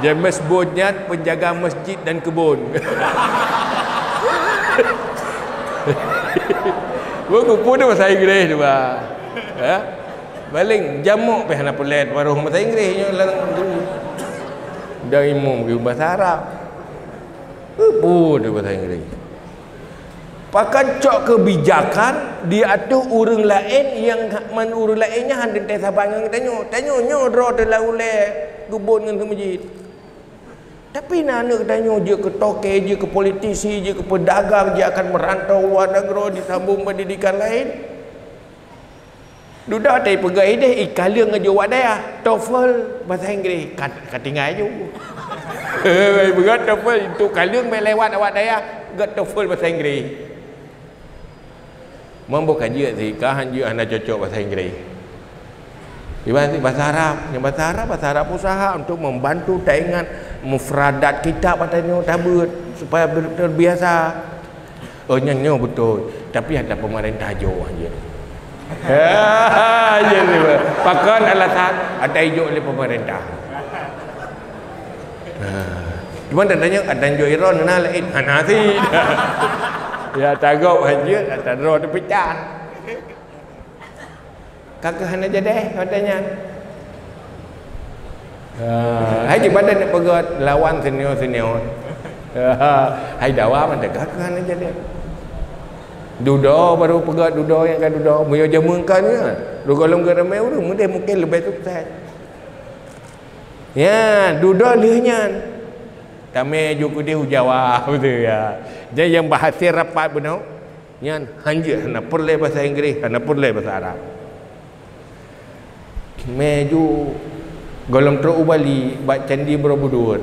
James Bondnya penjaga masjid dan kebun. Buku pun dia bahasa Inggeris tu bah. Baling jamuk pe hana pelet waruh bahasa Inggeris nya lang dulu. Dah imam ke bahasa Arab. Pun dia bahasa Inggeris. Pakan cok kebijakan diatur urang lain yang man urang lainnya hendak teh sabang yang tanya nyo dro de laule kebun dengan ke masjid. Tapi nak tanya je ke toke je ke politisi je ke pedagang je akan merantau luar negara disambung pendidikan lain. Duda tai pegai deh ikaliang aja wadaya TOEFL bahasa Inggeris katingai ju. Begat TOEFL itu kaliang mai lewat wadaya gat TOEFL bahasa Inggeris. Mambo kaji si kahan je anda cocok bahasa Inggeris. Dibanding bahasa Arab, yang bahasa Arab usaha untuk membantu taingan mufradat kitab katanya tabut supaya terbiasa. Oh nyanyo betul, tapi ada pemerintah jauh aja. Ya ni pakan alasan ada hijau oleh pemerintah. Cuma tanya ada hijau Iran mana lain nasi. Ya tagau aja, ada roh terpecah. Kakak hana jadi katanya. Hai di badan nak pegat lawan senior. Hai dawa mana kakak hana jadi. Dudo baru pegat dudo yang kan dudo moyo jamunkan ya. Do golong geramai urang mungkin lebih sukses. Ya, dudo lehnya. Tame juga dia Jawa betul ya. Jadi yang bahasa rapat benar. Nyan hanja hana perle bahasa Inggeris, hana perle bahasa Arab. Meju golong teruk ubali bak candi Borobudur.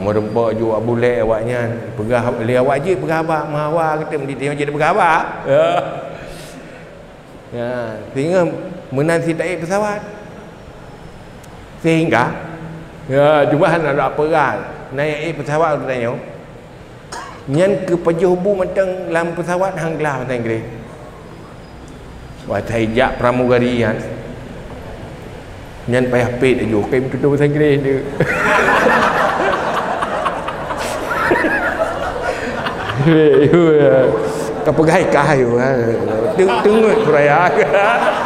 Merempak ju abulek awaknya pegah li awak je pegah abak mahawa kita menditi jadi pegah abak. Ya, sehingga menanti taik pesawat. Sehingga ya cuma ada apa kan naik pesawat tu tanya. Nyan ke pejubu mentang dalam pesawat hanglah bahasa Inggeris. Bahasa hijab pramugari kan. Nyan payah pet aja kaim tu bahasa Inggeris dia. pegai kayu tengok peraya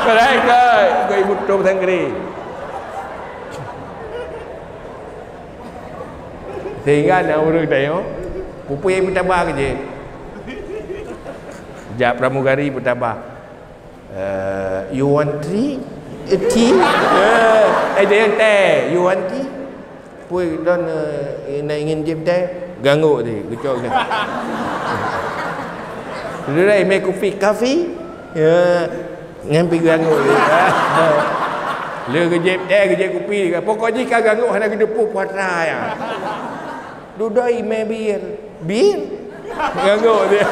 pegai kayu ibu tu tanggri sehingga nak urus tayo pupui bertabah kerja jak pramugari bertabah you want tea ada yang teh you want tea pui dan nak ingin jep teh ganggu dia kecok dia Rai make coffee ya ngambil ganggu dia le kejep teh kejep kopi pokoknya kau ganggu hendak hidup putra ya dudai me bir ganggu dia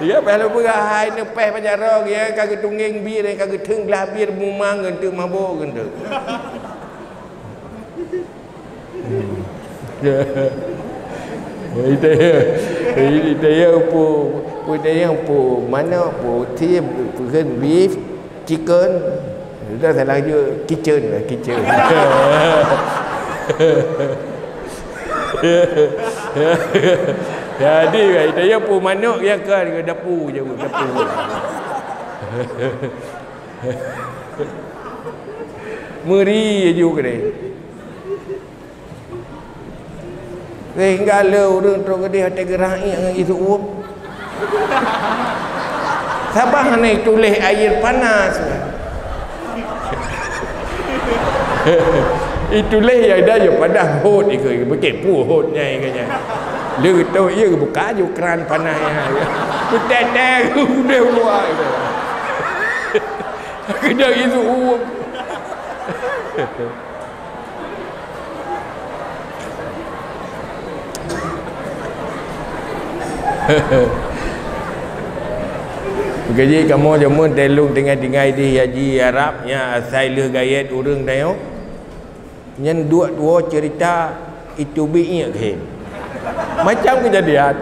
ya kalau berai ne peh pajarong ya kagak tungging bir kagak theng lah bir mumang gentu mabok gentu Itu mana tea bukan beef chicken dah salah je kitchen jadi dia manuk yang kan dapur je dapur meri juga ni sehingga orang terus dia hati gerak yang itu Sabah naik tulis air panas itulah yang dah je pada hot ke bekepu hotnya ikanya dia tahu ia buka je keran panas kutek udah luar kena itu Gaji kamu jamu telung dengan di haji Arab nya asal le gayat urang tayo. Nyen dua cerita itu binya ke. Macam kejadian.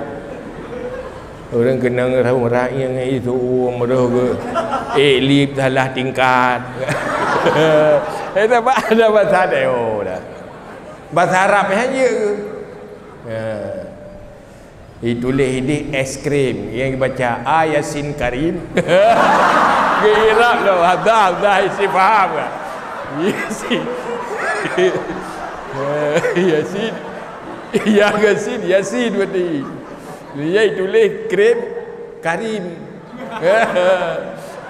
Orang kena ngerahu yang itu meroh ke. Lip salah tingkat. Itu ada bahasa tayo dah. Bahasa Arab aja ke. Itulah ini es krim yang baca Yasin Karim. Gerak dah, dah isi faham tak? Yasin, Yasin berarti. Dia itulah krim Karim.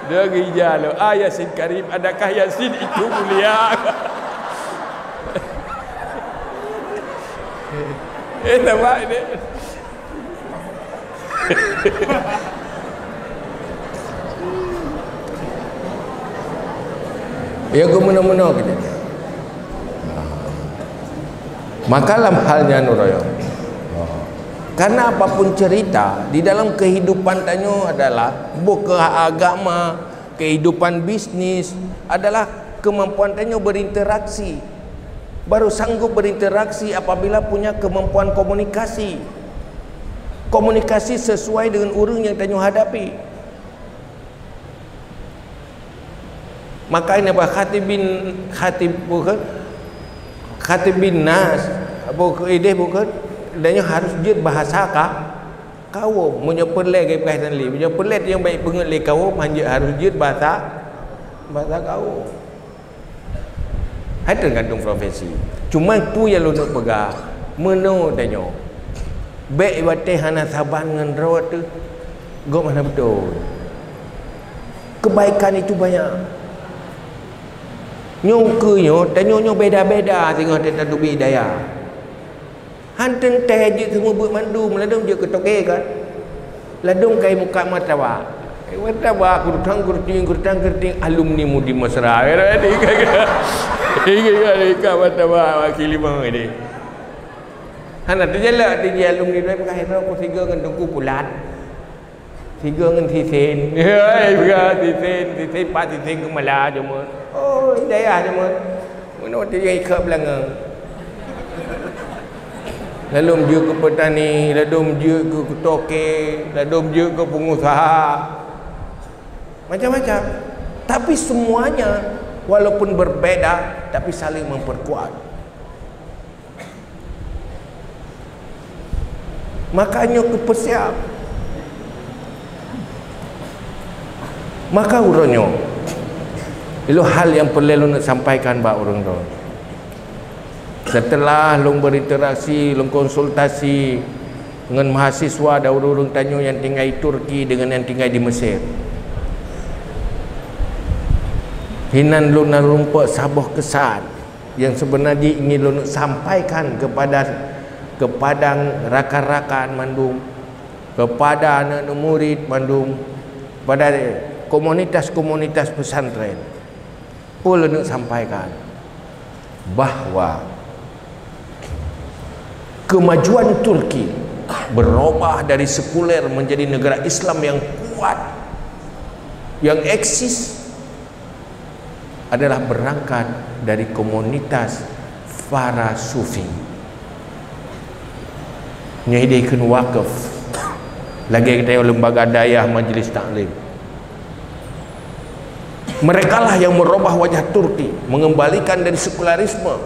Dia gija lo Yasin Karim. Adakah Yasin itu mulia? Nampak ini. Ya gumuna-muna kita. Maka dalam halnya Nuroyo. Karena apapun cerita di dalam kehidupan tanyo adalah bukan agama, kehidupan bisnis adalah kemampuan tanyo berinteraksi. Baru sanggup berinteraksi apabila punya kemampuan komunikasi. Komunikasi sesuai dengan orang yang tanyo hadapi. Maka ini apa khatib bin nas bukan dan harus jid bahasa kau menyeperle ke kaitan li menyeperle yang baik penget le kau harus jid bahasa kau. Ada gantung profesi. Cuma tu yang lu nak pegang meno tanyo. Baik watih hana saban dengan rawat tu gok mana betul. Kebaikan itu banyak. Nyongkenyo tanyo beda-beda tengok tentang dubi daya. Hanten teh je semua buat mandu meladung je ketoke kan. Ladung kai muka martawa. Martawa kurtang alumni mudi mesra. Ika martawa wakili bang ini. Hana terjelak di alumni dua pakai hero ko tiga dengan tungku pulat. Tiga dengan tisen. Tisen pak tisen kemala cuma. Oh, daya cuma. Mana dia ikut belakang. Lalu dia ke petani, lalu dia ke toke, lalu dia ke pengusaha. Macam-macam. Tapi semuanya walaupun berbeda tapi saling memperkuat. Makanya kepersiap Maka uronyo itu hal yang perlu nak sampaikan ba urang tu. Setelah long berinteraksi, long konsultasi dengan mahasiswa dan urang tanyo yang tinggal di Turki dengan yang tinggal di Mesir. Hinan lu nak rumput sabah kesan yang sebenarnya ingin lu nak sampaikan kepada rakan-rakan mandum, kepada anak murid mandum, pada komunitas-komunitas pesantren. Pun nak sampaikan bahawa kemajuan Turki berubah dari sekuler menjadi negara Islam yang kuat, yang eksis, adalah berangkat dari komunitas para sufi. Nyaidikan wakaf lagi kita lembaga dayah majlis taklim. Mereka lah yang merubah wajah Turki, mengembalikan dari sekularisme,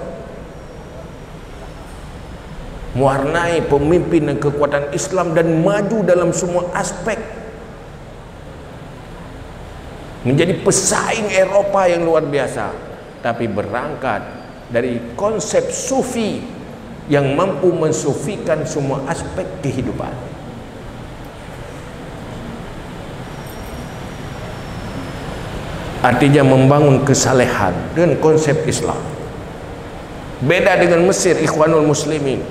mewarnai pemimpin dan kekuatan Islam dan maju dalam semua aspek, menjadi pesaing Eropa yang luar biasa, tapi berangkat dari konsep sufi yang mampu mensufikan semua aspek kehidupan. Artinya membangun kesalehan dengan konsep Islam. Beda dengan Mesir, Ikhwanul Muslimin.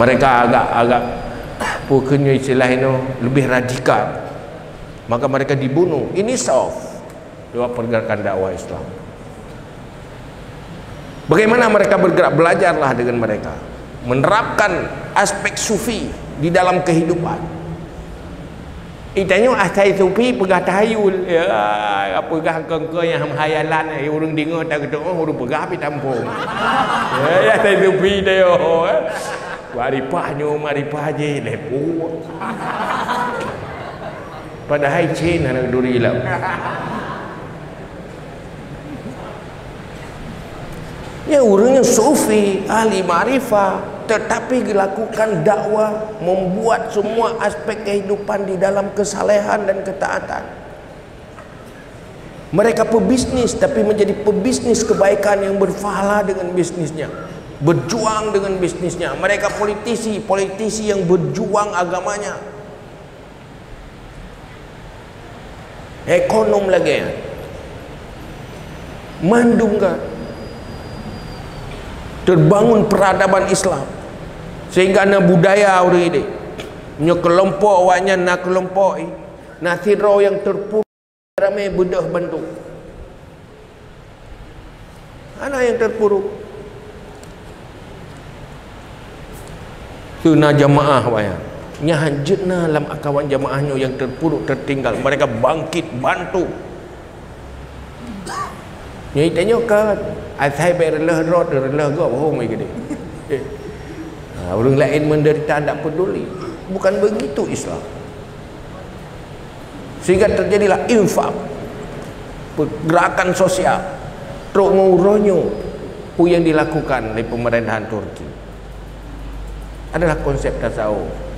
Mereka agak punya istilah itu lebih radikal. Maka mereka dibunuh. Ini soft dua pergerakan dakwah Islam. Bagaimana mereka bergerak? Belajarlah dengan mereka, menerapkan aspek sufi di dalam kehidupan. Itanya asai sufi pegah tahayul, ya pegah kengke yang hayalan, orang dengar tak kata orang pegah api tampung. Ya asai sufi dia. Maripah je lepo. Padahal cina nak duri lah. Ya orangnya sufi, ahli ma'rifah, tetapi dilakukan dakwah, membuat semua aspek kehidupan di dalam kesalehan dan ketaatan. Mereka pebisnis, tapi menjadi pebisnis kebaikan yang berpahala dengan bisnisnya, berjuang dengan bisnisnya. Mereka politisi yang berjuang agamanya. Ekonom lagi ya, mandung kan, terbangun peradaban Islam sehingga na budaya orang ini punya kelompok awaknya nak kelompok nasiro yang terpuruk ramai bedah bentuk anak yang terpuruk tu na jamaah wayang nya hanjutna dalam akawan jamaahnya yang terpuruk tertinggal, mereka bangkit bantu. Nyai tanya kan asai berlah rot relah go bohong mai gede. Orang lain menderita tak peduli. Bukan begitu Islam. Sehingga terjadilah infak, pergerakan sosial, truk ngauronyo yang dilakukan oleh pemerintahan Turki. Adalah konsep tasawuf.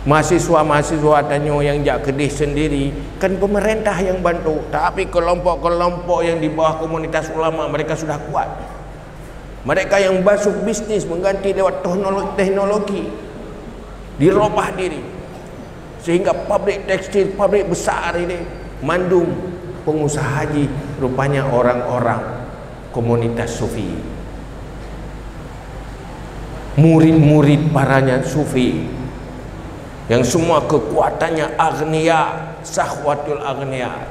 Mahasiswa tanyo yang jak kedih sendiri kan pemerintah yang bantu, tapi kelompok-kelompok yang di bawah komunitas ulama mereka sudah kuat. Mereka yang masuk bisnis mengganti lewat teknologi dirubah diri sehingga pabrik tekstil, pabrik besar ini mandung pengusaha haji rupanya orang-orang komunitas sufi, murid-murid paranya sufi yang semua kekuatannya agniya, sahwatul agniya,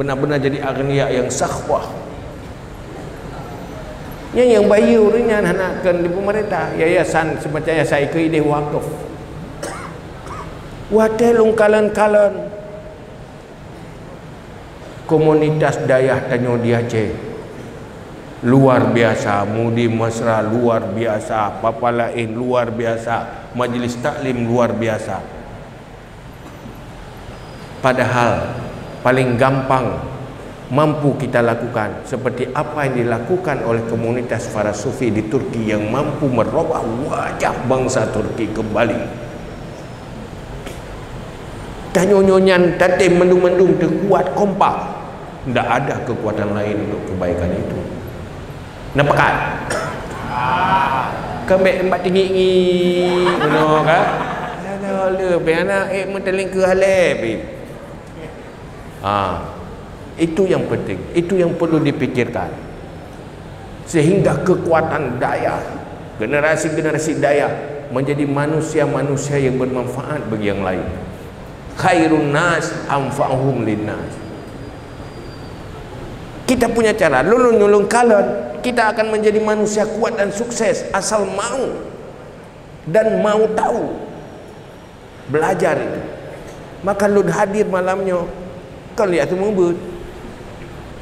benar-benar jadi agniya yang sahwah. Yang bayi orangnya anak-anak di pemerintah, yayasan semacam yayasan ide wakaf. Watelung kalan-kalan komunitas dayah tanyo di Aceh luar biasa, mudi mesra luar biasa, papalain luar biasa, majlis taklim luar biasa. Padahal paling gampang mampu kita lakukan seperti apa yang dilakukan oleh komunitas para sufi di Turki yang mampu merubah wajah bangsa Turki kembali. Tanyonyonya tatim mendung-mendung terkuat kompak. Tidak ada kekuatan lain untuk kebaikan itu. Nampak kan? Kembali empat tinggi benar kan? Ada lebih anak menteling ke halep. Itu yang penting, itu yang perlu dipikirkan. Sehingga kekuatan daya, generasi-generasi daya menjadi manusia-manusia yang bermanfaat bagi yang lain. Khairun nas anfa'uhum linnas. Kita punya cara nulung kalian, kita akan menjadi manusia kuat dan sukses asal mau dan mau tahu, belajar itu. Maka lu hadir malamnya, kau lihat semua ber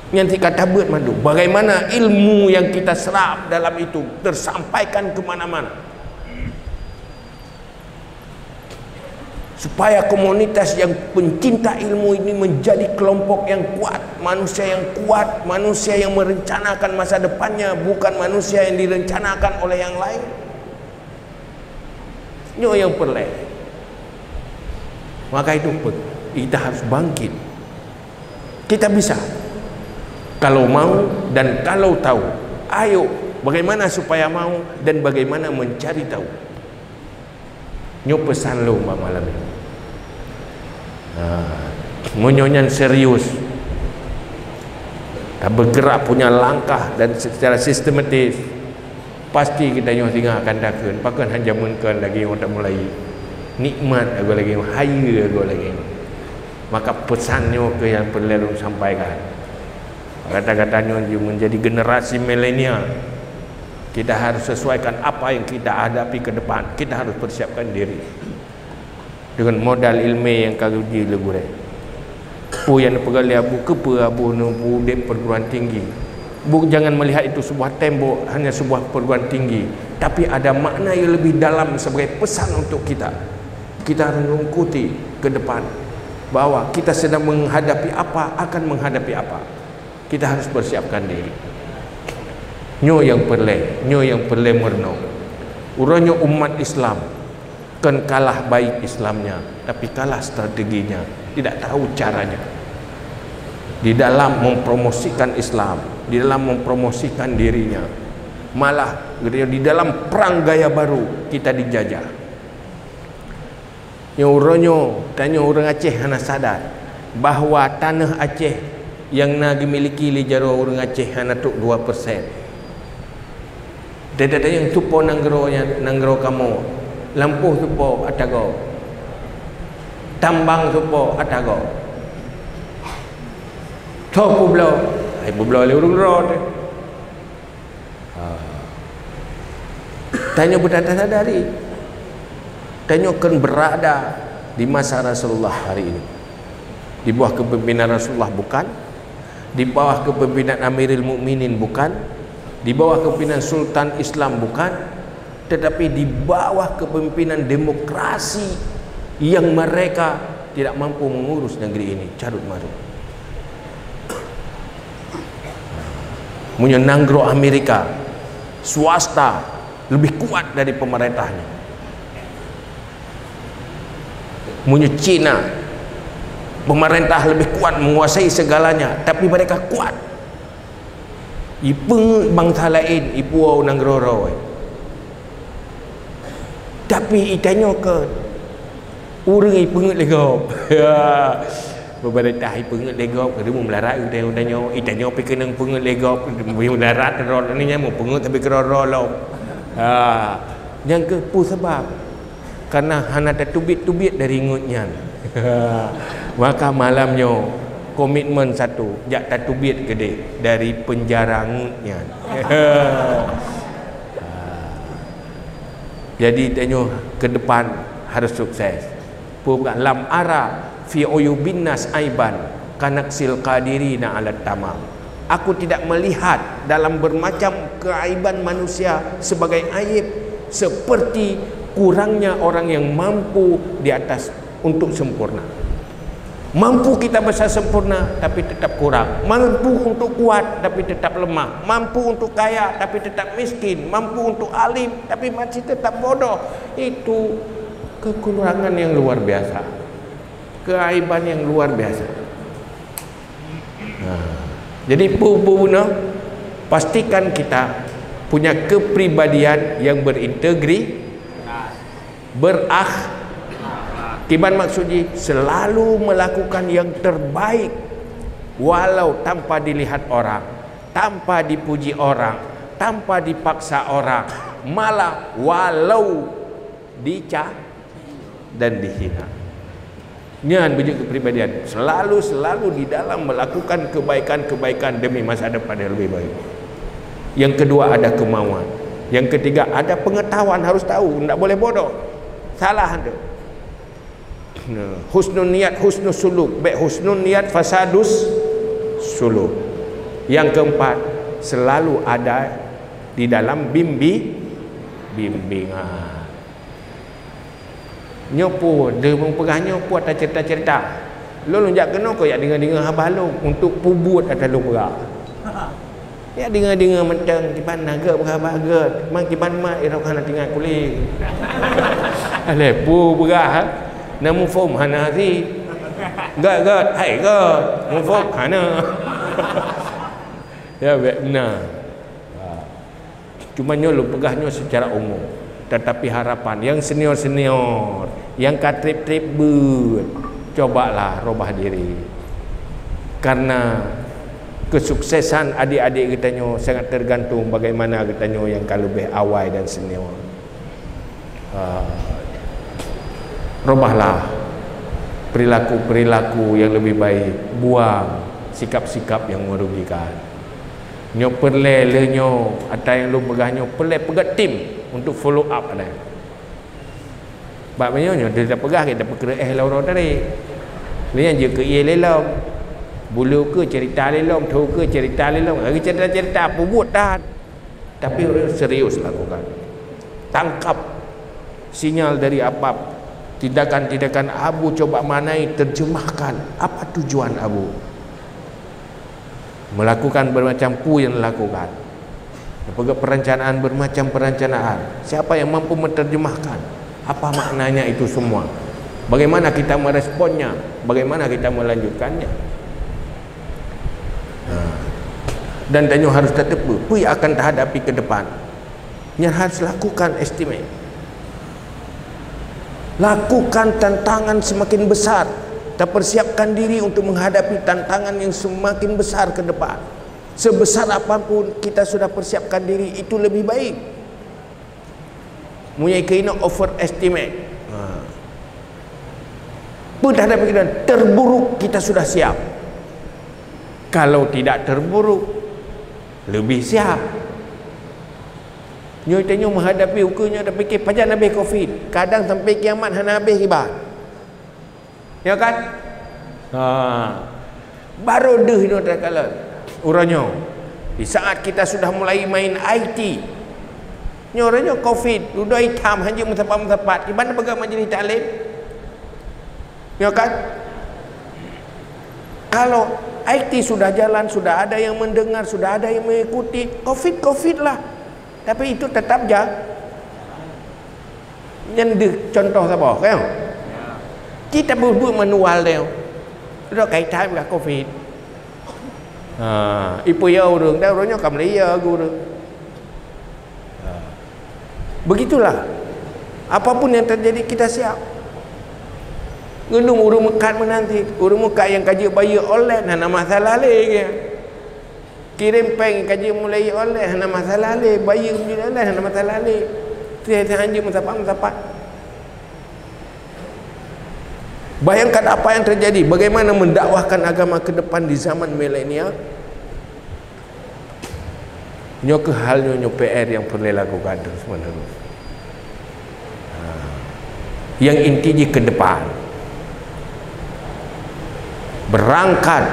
nanti kata buat madu bagaimana ilmu yang kita serap dalam itu tersampaikan kemana-mana, supaya komunitas yang pencinta ilmu ini menjadi kelompok yang kuat, manusia yang kuat, manusia yang merencanakan masa depannya, bukan manusia yang direncanakan oleh yang lain. Ini yang perlu. Maka itu kita harus bangkit. Kita bisa kalau mau dan kalau tahu. Ayo, bagaimana supaya mau dan bagaimana mencari tahu. Nyo pesan lo malam ini. Menyonya serius, tak bergerak punya langkah dan secara sistematis, pasti kita nyo tinggal akan dakun. Pakan hanya munkan lagi orang tak mulai nikmat aku lagi, haya aku lagi. Maka pesannya ke yang perlu sampaikan. Kata-katanya menjadi generasi milenial, kita harus sesuaikan apa yang kita hadapi ke depan. Kita harus persiapkan diri dengan modal ilmu yang kalau di legure. Pu yang pegali abu kepe abu nompu dep perguruan tinggi. Bu, jangan melihat itu sebuah tembok, hanya sebuah perguruan tinggi, tapi ada makna yang lebih dalam sebagai pesan untuk kita. Kita harus mengikuti ke depan bahwa kita sedang menghadapi apa, akan menghadapi apa. Kita harus persiapkan diri. Nyo yang perle merno. Urangnya umat Islam kan kalah baik Islamnya, tapi kalah strateginya, tidak tahu caranya. Di dalam mempromosikan Islam, di dalam mempromosikan dirinya, malah di dalam perang gaya baru kita dijajah. Yang urangnya tanya orang Aceh hana sadar bahawa tanah Aceh yang nak dimiliki li jaro orang Aceh hana tuk 2%. Dada yang tupo nanggro kamu, lampuh tupo atago, tambang tupo atago, topu blau, le urung rod. Tanya berdata sadari, tanya akan berada di masa Rasulullah hari ini, di bawah kepemimpinan Rasulullah bukan, di bawah kepemimpinan Amirul Mukminin bukan, di bawah kepemimpinan Sultan Islam bukan, tetapi di bawah kepemimpinan demokrasi yang mereka tidak mampu mengurus negeri ini carut marut. Punya nanggro Amerika, swasta lebih kuat dari pemerintahnya. Punya Cina, pemerintah lebih kuat menguasai segalanya, tapi mereka kuat. Ipeng bangsa lain, ipu nangroro. Tapi itanya ke urang ipeng legop. Pemerintah ipeng legop, kada mau melarat itanya, itanya pi kena peng legop, mau melarat rod ni nya mau peng tapi keroro lo. Yang ke pu sebab karena hana ada tubit-tubit dari ngutnya. Maka malamnya komitmen satu, jak tatubit gede dari penjara ngutnya. Jadi tanya ke depan harus sukses. Bukan lam ara fi uyubin nas aiban kanaksil qadirina ala tamam. Aku tidak melihat dalam bermacam keaiban manusia sebagai aib seperti kurangnya orang yang mampu di atas untuk sempurna. Mampu kita besar sempurna tapi tetap kurang. Mampu untuk kuat tapi tetap lemah. Mampu untuk kaya tapi tetap miskin. Mampu untuk alim tapi masih tetap bodoh. Itu kekurangan yang luar biasa. keaiban yang luar biasa. Jadi puna pastikan kita punya kepribadian yang berakibat, maksudnya selalu melakukan yang terbaik walau tanpa dilihat orang, tanpa dipuji orang, tanpa dipaksa orang, malah walau dicap dan dihina. Nyan biji kepribadian selalu di dalam melakukan kebaikan demi masa depan yang lebih baik. Yang kedua ada kemauan. Yang ketiga ada pengetahuan, harus tahu, tidak boleh bodoh. Salah anda. Husnul niat husnul suluk, baik husnul niat fasadus suluk. Yang keempat selalu ada di dalam bimbingan. Nyopo dia mempegah nyopo atas cerita-cerita. Lo jak kena kau yak dengar-dengar habalung untuk pubut atas lu berak. Ya dengar-dengar mentang di mana ke berkhabar ke. Mang di mana ira kana tinggal kulit. Ale pu berah. Namu form hana ri. Gat hai gat. Mu form hana. Ya benar. Cuma nyo lu pegahnya secara umum. Tetapi harapan yang senior-senior, yang katrip-trip cobalah robah diri. Karena kesuksesan adik-adik kita sangat tergantung bagaimana kita yang lebih awal dan senior. Robahlah perilaku-perilaku yang lebih baik, buang sikap-sikap yang merugikan. Nyo perle le nyo atau yang lu pegahnya perle pegat tim untuk follow up ada. Bab nyo dia dah pegah kita perkara laura tadi. Lian je ke ye lelom. Bulu ke cerita lelom, tu ke cerita lelom. Lagi cerita-cerita apa buat dah. Tapi serius lakukan. Tangkap sinyal dari apa tindakan-tindakan abu, coba manai, terjemahkan apa tujuan abu. Melakukan bermacam yang dilakukan. Perencanaan bermacam perencanaan. Siapa yang mampu menerjemahkan apa maknanya itu semua? Bagaimana kita meresponnya? Bagaimana kita melanjutkannya? Dan tanyo harus tetap apa yang akan terhadapi ke depan. Yang harus lakukan estimate. Lakukan tantangan semakin besar. Kita persiapkan diri untuk menghadapi tantangan yang semakin besar ke depan. Sebesar apapun kita sudah persiapkan diri, itu lebih baik. Munyai kena overestimate. Terhadap kita terburuk kita sudah siap. Kalau tidak terburuk lebih siap. Nyonya menghadapi hukumnya dah fikir pajan habis Covid. Kadang sampai kiamat hana habis ibadah. Ya kan? Baru deh itu terkala uranya. Di saat kita sudah mulai main IT, nyoranya Covid, duduk hitam hanya mentepat-mentepat. Di mana pegang majlis taklim? Ya kan? Kalau IT sudah jalan, sudah ada yang mendengar, sudah ada yang mengikuti, Covid lah. Tapi itu tetap nyendek contoh siapa? Kan? Kita buat manual dia. Sudah kaitan dengan Covid. Ipu ya urang, dah urangnya kam Malaysia guru. Begitulah. Apapun yang terjadi kita siap. Ngelung urung mekat menanti, urung mekat yang kaji bayi online hana masalah lagi. Kirim peng kaji mulai online hana masalah lagi, bayi online hana masalah lagi. Tiada anjing mendapat. Bayangkan apa yang terjadi, bagaimana mendakwahkan agama ke depan di zaman milenial. Nyo ke halnya nyo PR yang perlu lakukan terus menerus. Yang intinya ke depan. Berangkat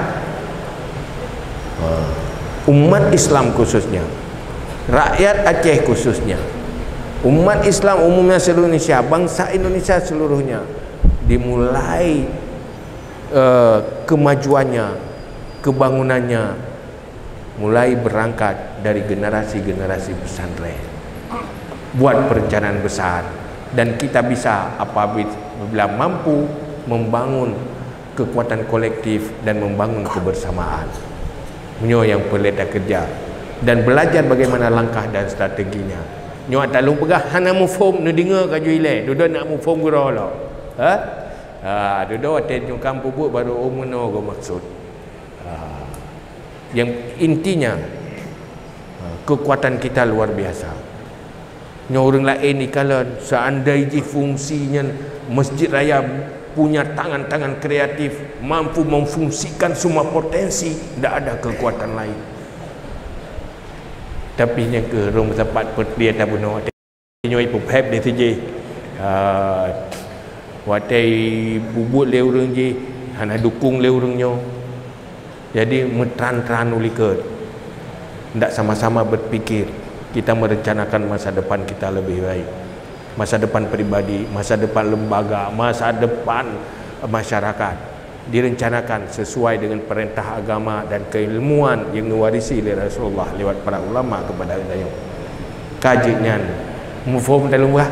umat Islam khususnya, rakyat Aceh khususnya, umat Islam umumnya seluruh Indonesia, bangsa Indonesia seluruhnya, dimulai kemajuannya, kebangunannya mulai berangkat dari generasi-generasi pesantren. Buat perencanaan besar, dan kita bisa apabila mampu membangun kekuatan kolektif dan membangun kebersamaan. Nyo yang perlu kerja dan belajar bagaimana langkah dan strateginya. Nyo tak lu pegah hana mu form nu dengar ka juile duduk nak mu form gura lah. Duduk aten nyo kampung baru umno go maksud. Yang intinya kekuatan kita luar biasa. Nyo orang lain ni kalau seandainya fungsinya Masjid Raya punya tangan-tangan kreatif, mampu memfungsikan semua potensi, tidak ada kekuatan lain. Tapi yang ke rumah tempat dia tak bunuh nyoi pep dia saja. Watai bubut le urang je, hana dukung le urangnya. Jadi metran-tran uliket. Tidak sama-sama berpikir kita merencanakan masa depan kita lebih baik. Masa depan pribadi, masa depan lembaga, masa depan masyarakat direncanakan sesuai dengan perintah agama dan keilmuan yang diwarisi oleh Rasulullah lewat para ulama kepada kita. Kajian mufhum dalam wah.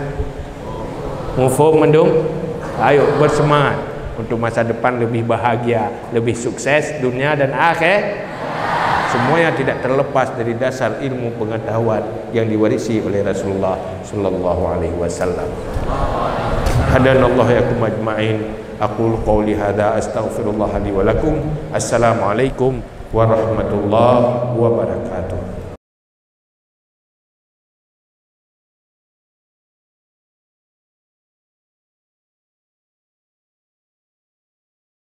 Mufhum mendung. Ayo bersemangat untuk masa depan lebih bahagia, lebih sukses dunia dan akhir. Semuanya tidak terlepas dari dasar ilmu pengetahuan yang diwarisi oleh Rasulullah sallallahu alaihi wasallam. Hadanallahu yakum ajma'in. Aqulu qawli hadza astaghfirullah li wa lakum. Assalamualaikum warahmatullahi wabarakatuh.